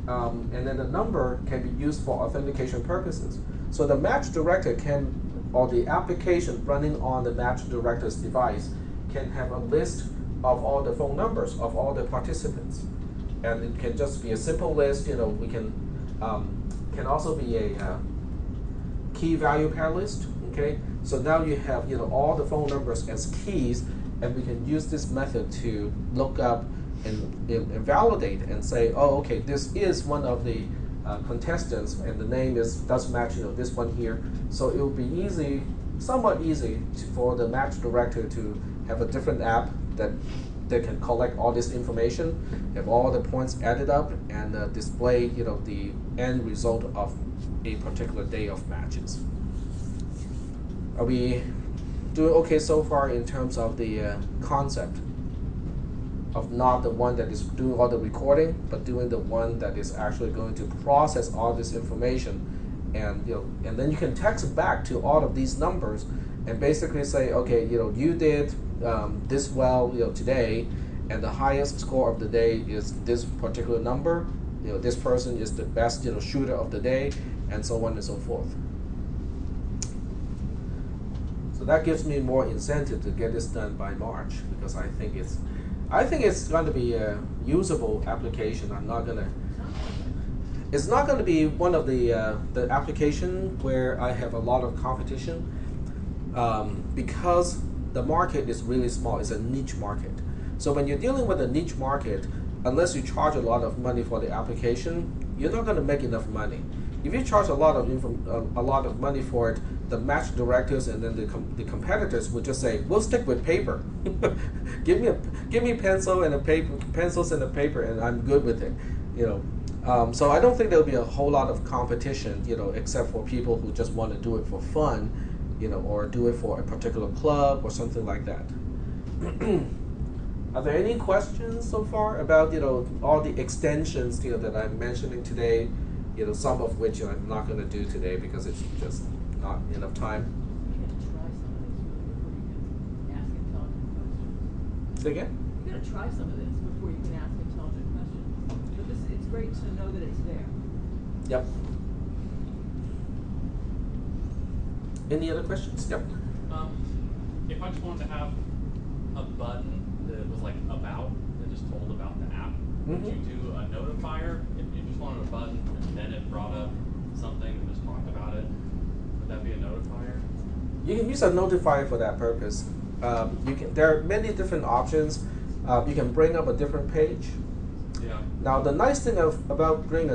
And then the number can be used for authentication purposes. So the match director can, or the application running on the match director's device, can have a list of all the phone numbers of all the participants. And it can just be a simple list. You know, we can also be a key value pair list. Okay, so now you have, you know, all the phone numbers as keys, and we can use this method to look up and validate and say, oh, okay, this is one of the contestants, and the name does match, you know, this one here. So it will be easy, somewhat easy, for the match director to have a different app that can collect all this information, have all the points added up, and display, you know, the end result of a particular day of matches. Are we doing okay so far in terms of the concept of not the one that is doing all the recording, but doing the one that is actually going to process all this information, and you know, and then you can text back to all of these numbers and basically say, okay, you know, you did this well, you know, today, and the highest score of the day is this particular number. You know, this person is the best, you know, shooter of the day, and so on and so forth. So that gives me more incentive to get this done by March, because I think it's going to be a usable application. It's not going to be one of the application where I have a lot of competition, because the market is really small. It's a niche market. So when you're dealing with a niche market, unless you charge a lot of money for the application, you're not going to make enough money. If you charge a lot of money for it, the match directors and then the competitors would just say, "We'll stick with paper. give me pencil and a paper, pencils and a paper, and I'm good with it." You know, so I don't think there'll be a whole lot of competition. You know, except for people who just want to do it for fun, you know, or do it for a particular club or something like that. Are there any questions so far about, you know, all the extensions, you know, that I'm mentioning today? You know, some of which I'm not going to do today because it's just not enough time. Say again? You gotta try some of this before you can ask intelligent questions. But it's great to know that it's there. Yep. Any other questions? Yep. If I just wanted to have a button that was like about, that just told about the app, would you do a notifier? If you just wanted a button and then it brought up something and just talked about it, would that be a notifier? You can use a notifier for that purpose. There are many different options. You can bring up a different page. Yeah. Now the nice thing about bringing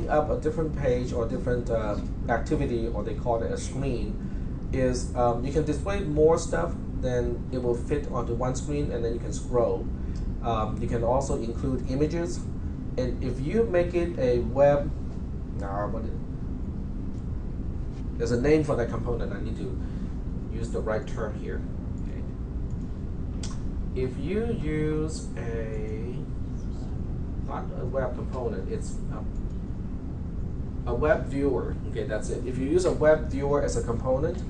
up a different page or different activity, or they call it a screen, is you can display more stuff than it will fit onto one screen, and then you can scroll. You can also include images, and if you make it a web, there's a name for that component. I need to use the right term here. Okay. If you use a not a web component. It's a web viewer. Okay, that's it. If you use a web viewer as a component,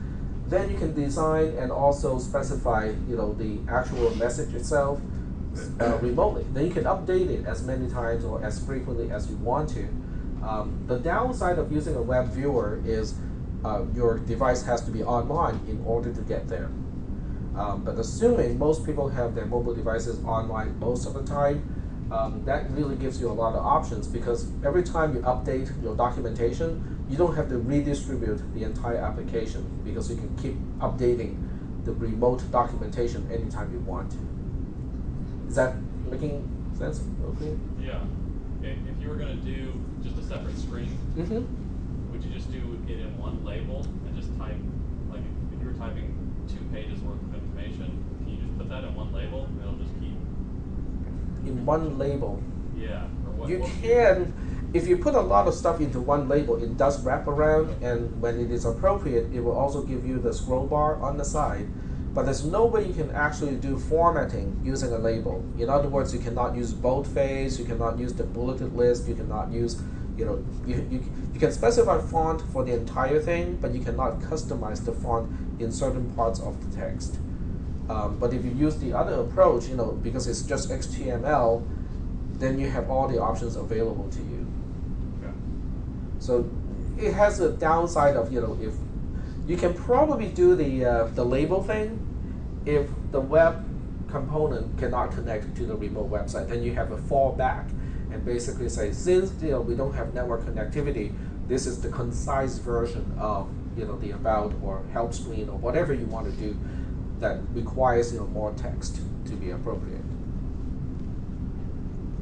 then you can design and also specify, the actual message itself remotely. Then you can update it as many times or as frequently as you want to. The downside of using a web viewer is your device has to be online in order to get there. But assuming most people have their mobile devices online most of the time, that really gives you a lot of options, because every time you update your documentation, you don't have to redistribute the entire application, because you can keep updating the remote documentation anytime you want. Is that making sense? Okay. Yeah. If you were going to do just a separate screen, would you just do it in one label and just type, like if you were typing 2 pages worth of information, can you just put that in one label and it'll just keep? In one label? Yeah. Or what, you can, if you put a lot of stuff into one label, it does wrap around, and when it is appropriate, it will also give you the scroll bar on the side. But there's no way you can actually do formatting using a label. In other words, you cannot use boldface, you cannot use the bulleted list, you cannot use, you can specify font for the entire thing, but you cannot customize the font in certain parts of the text. But if you use the other approach, because it's just HTML, then you have all the options available to you. Okay. So it has a downside of, if you can probably do the label thing if the web component cannot connect to the remote website. Then you have a fallback and basically say, since we don't have network connectivity, this is the concise version of the about or help screen or whatever you want to do that requires more text to be appropriate.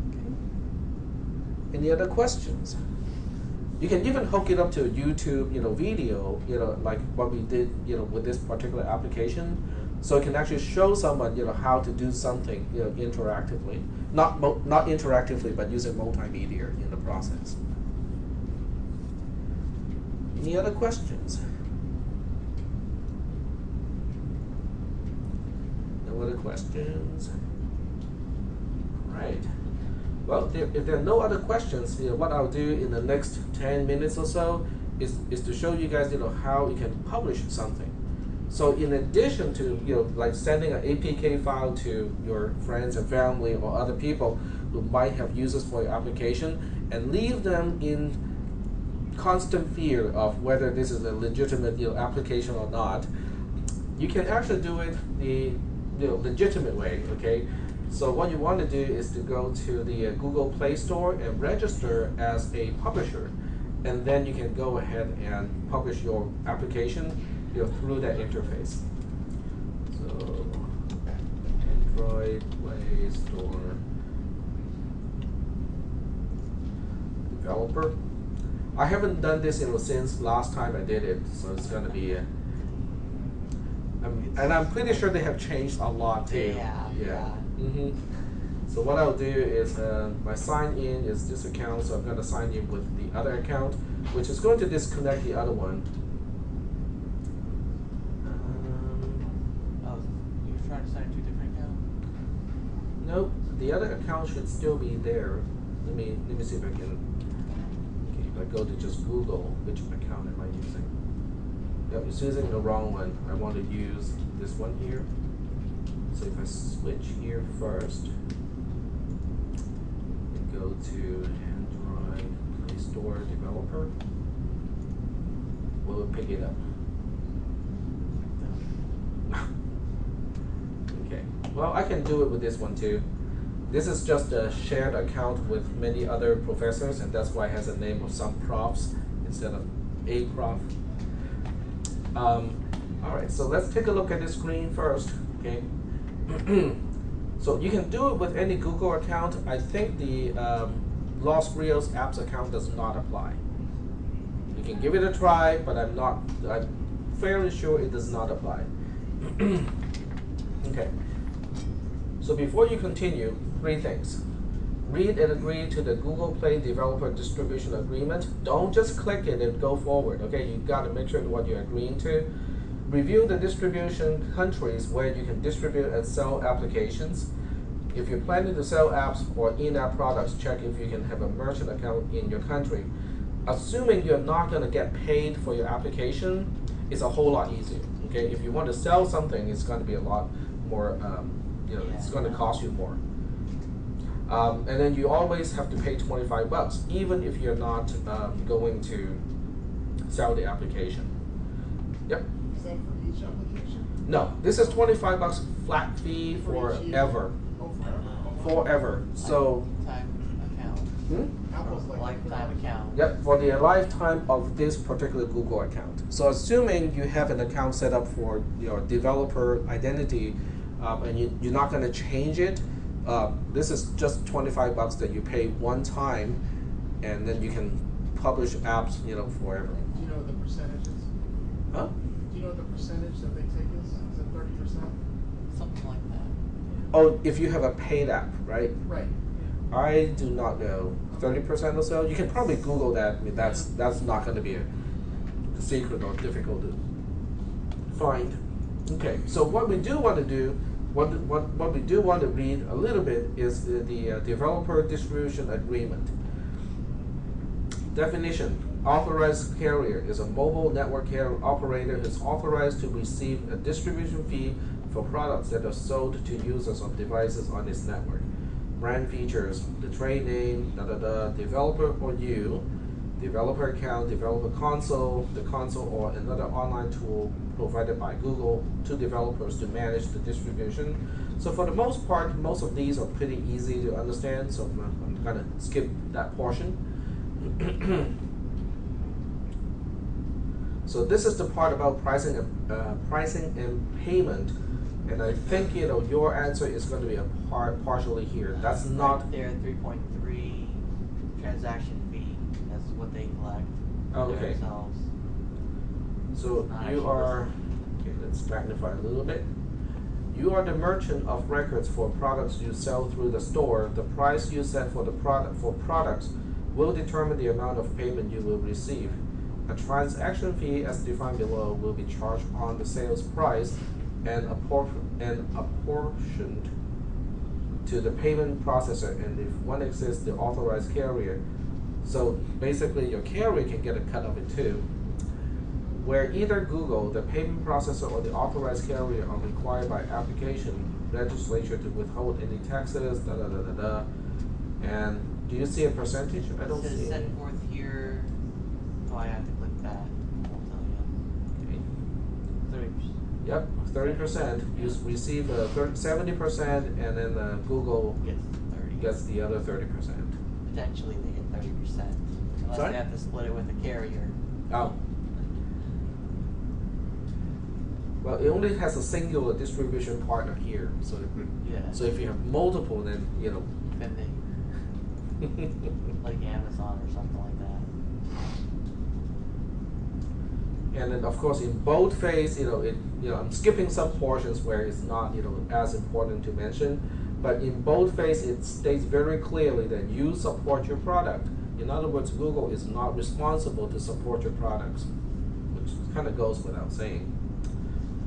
Okay. Any other questions? You can even hook it up to a YouTube, video, like what we did, with this particular application. So it can actually show someone, how to do something, interactively. Not interactively, but using multimedia in the process. Any other questions? No other questions? All right. Well, if there are no other questions, what I'll do in the next 10 minutes or so is to show you guys, how you can publish something. So in addition to, like sending an APK file to your friends and family or other people who might have uses for your application, and leave them in constant fear of whether this is a legitimate application or not, you can actually do it the legitimate way, okay? So what you want to do is to go to the Google Play Store and register as a publisher, and then you can go ahead and publish your application through that interface. So Android Play Store developer. I haven't done this since last time I did it, so it's going to be and I'm pretty sure they have changed a lot too. Yeah. So what I'll do is my sign in is this account, so I'm going to sign in with the other account, which is going to disconnect the other one. Oh, you were trying to sign 2 different accounts? Nope, the other account should still be there. Let me see if I can. Okay, if I go to just Google, which account am I using? Yep, it's using the wrong one. I want to use this one here. So if I switch here first and go to Android Play Store Developer, will it pick it up? Okay, well I can do it with this one too. This is just a shared account with many other professors, and that's why it has a name of some profs instead of a prof. Alright, so let's take a look at the screen first, okay? So you can do it with any Google account. I think the Los Rios apps account does not apply. You can give it a try, but I'm fairly sure it does not apply. Okay. So before you continue, 3 things. Read and agree to the Google Play Developer Distribution Agreement. Don't just click it and go forward, okay? You've got to make sure what you're agreeing to. Review the distribution countries where you can distribute and sell applications. if you're planning to sell apps or in-app products, check if you can have a merchant account in your country. Assuming you're not going to get paid for your application, it's a whole lot easier. Okay, if you want to sell something, it's going to be a lot more. It's going to cost you more. And then you always have to pay $25, even if you're not going to sell the application. Yep. Is that for each application? No, this is $25 flat fee For each year? forever. Oh, forever. Oh, Forever. So. Lifetime account. Apple's like Lifetime account. Yep, for the lifetime of this particular Google account. So assuming you have an account set up for your developer identity, and you're not going to change it, this is just $25 that you pay one time, and then you can publish apps, forever. Do you know what the percentages? Huh? Do you know what the percentage that they take is? Is it 30%? Something like that. Oh, if you have a paid app, right? Right. I do not know. 30% or so. You can probably Google that. I mean, that's not going to be a secret or difficult to find. Okay, so what we do want to do, what we do want to read a little bit is the developer distribution agreement. Definition: authorized carrier is a mobile network carrier operator who is authorized to receive a distribution fee for products that are sold to users of devices on its network. Brand features: the trade name, developer or you, developer account, developer console, the console or another online tool provided by Google to developers to manage the distribution. So for the most part, most of these are pretty easy to understand, so I'm going to skip that portion. So this is the part about pricing and payment. And I think your answer is going to be partially here. That's not Their 3.3 transaction fee. That's what they collect okay. themselves. So you are. Okay, let's magnify a little bit. You are the merchant of records for products you sell through the store. The price you set for the products will determine the amount of payment you will receive. A transaction fee, as defined below, will be charged on the sales price and apportioned to the payment processor, and if one exists, the authorized carrier. So basically, your carrier can get a cut of it too. Where either Google, the payment processor, or the authorized carrier are required by application legislature to withhold any taxes, And do you see a percentage? I don't It says see set any. forth here. Oh, I have to click that. I'll tell you. Okay. 30%. Yep, 30%. You receive 70%, and then Google Gets 30. gets the other 30%. Potentially they get 30%. Unless Sorry? they have to split it with the carrier. Oh. Well, it only has a singular distribution partner here, so Yeah. so if you have multiple, then Then they, like Amazon or something like that. And then of course in boldface, I'm skipping some portions where it's not as important to mention, but in boldface it states very clearly that you support your product. In other words, Google is not responsible to support your products, which kind of goes without saying.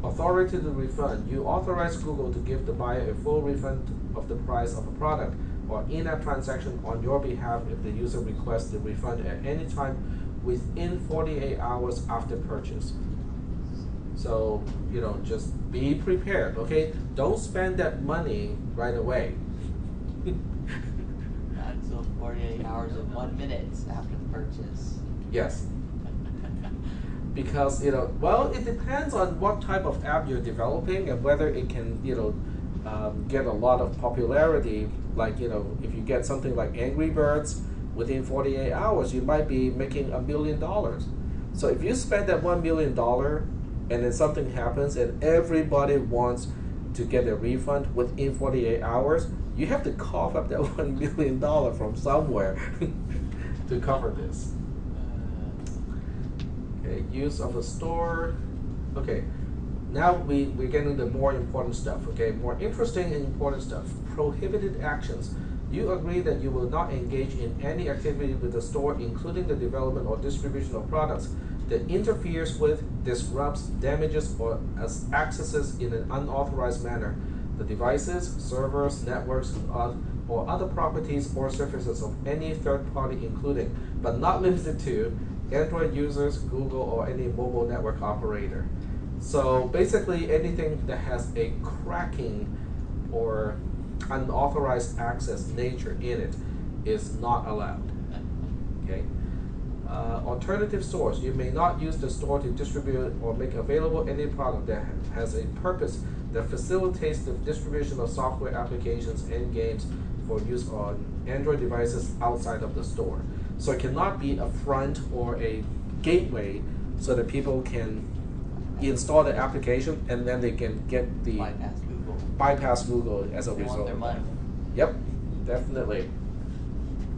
Authority to refund. You authorize Google to give the buyer a full refund of the price of a product or in-app transaction on your behalf if the user requests the refund at any time within 48 hours after purchase. So, just be prepared, okay? Don't spend that money right away. Not until 48 hours and 1 minute after the purchase. Yes. Because, it depends on what type of app you're developing and whether it can, get a lot of popularity. Like, if you get something like Angry Birds, within 48 hours, you might be making $1 million. So if you spend that $1 million and then something happens and everybody wants to get a refund within 48 hours, you have to cough up that $1 million from somewhere to cover this. Okay, use of a store. Okay, now we're getting the more important stuff. Okay, more interesting and important stuff. Prohibited actions. You agree that you will not engage in any activity with the store, including the development or distribution of products that interferes with, disrupts, damages, or accesses in an unauthorized manner the devices, servers, networks, or other properties or surfaces of any third party, including, but not limited to, Android users, Google, or any mobile network operator. So basically anything that has a cracking or unauthorized access nature in it is not allowed. Okay. Alternative stores. You may not use the store to distribute or make available any product that has a purpose that facilitates the distribution of software applications and games for use on Android devices outside of the store. So it cannot be a front or a gateway so that people can install the application and then they can get the bypass Google as a They result. want their money. Yep, definitely.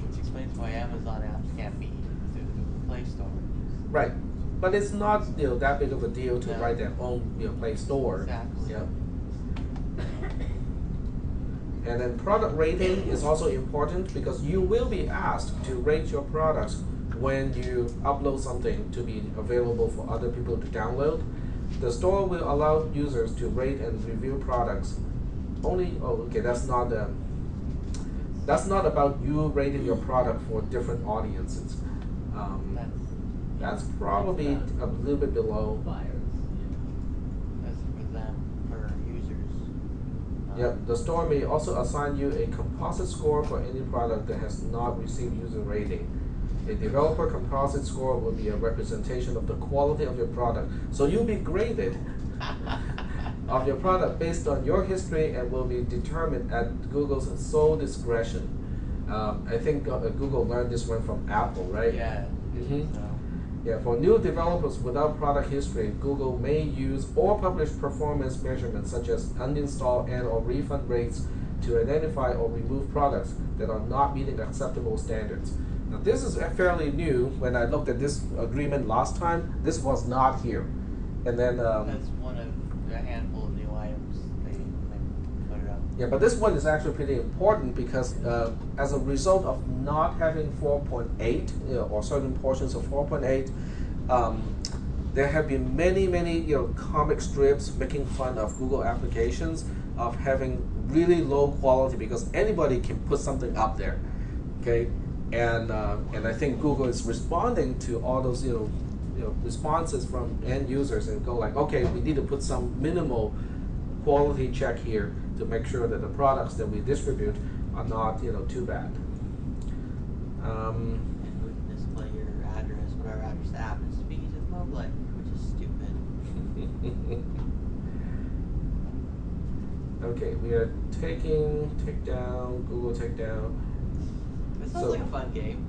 Which explains why Amazon apps can't be through the Google Play Store. Right, but it's not that big of a deal to No. write their own Play Store. Exactly. Yep. And then product rating is also important because you will be asked to rate your products when you upload something to be available for other people to download. The store will allow users to rate and review products only. Oh, okay, that's not about you rating your product for different audiences. That's probably a little bit below. That's for them, for users. Yep, the store may also assign you a composite score for any product that has not received user rating. A developer composite score will be a representation of the quality of your product. So you'll be graded of your product based on your history and will be determined at Google's sole discretion. I think Google learned this one from Apple, right? Yeah. Mhm. So. Yeah, for new developers without product history, Google may use or publish performance measurements such as uninstall and or refund rates to identify or remove products that are not meeting acceptable standards. Now this is fairly new. When I looked at this agreement last time, this was not here. And then That's one of a handful of new items they put it up. yeah, but this one is actually pretty important because as a result of not having 4.8 or certain portions of 4.8, there have been many comic strips making fun of Google applications of having really low quality because anybody can put something up there, okay? And I think Google is responding to all those responses from end users and go like, okay, we need to put some minimal quality check here to make sure that the products that we distribute are not too bad. And we can display your address, whatever address the app is speaking to the public, which is stupid. Okay, we are taking takedown, Google takedown. It sounds So- like a fun game.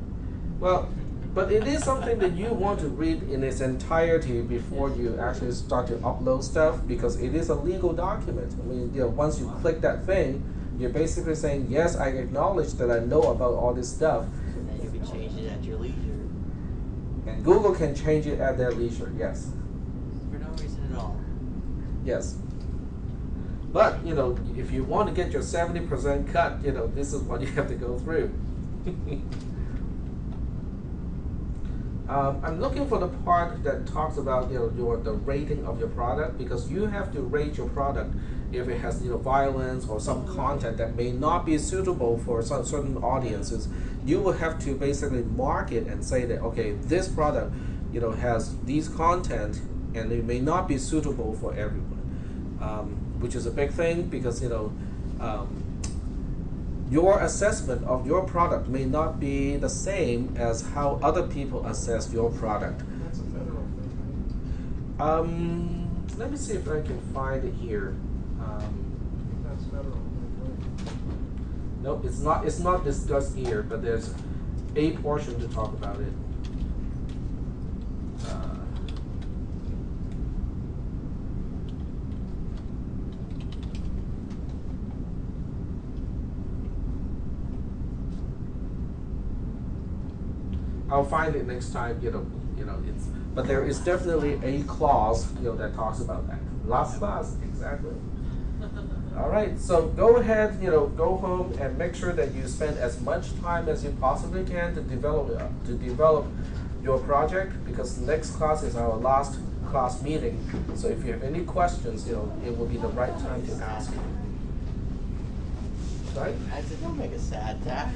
Well, but it is something that you want to read in its entirety before you actually start to upload stuff because it is a legal document. I mean, once you click that thing, you're basically saying, yes, I acknowledge that I know about all this stuff. And then you can change it at your leisure. And Google can change it at their leisure, yes. For no reason at all. Yes. But, if you want to get your 70% cut, this is what you have to go through. I'm looking for the part that talks about the rating of your product because you have to rate your product if it has violence or some content that may not be suitable for some certain audiences. You will have to basically mark it and say that okay, this product has these content and it may not be suitable for everyone, which is a big thing because your assessment of your product may not be the same as how other people assess your product. That's a federal thing, right? Let me see if I can find it here. That's federal, right? Nope, it's not. It's not discussed here, but there's a portion to talk about it. I'll find it next time. But there is definitely a clause, that talks about that. Last clause, exactly. All right, so go ahead, go home and make sure that you spend as much time as you possibly can to develop your project because next class is our last class meeting. So if you have any questions, it will be the right time to ask. right? I said, don't make us sad, Dad.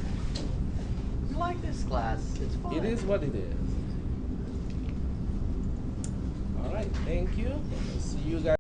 We like this class. It's fun. It is what it is. All right, thank you. See you guys.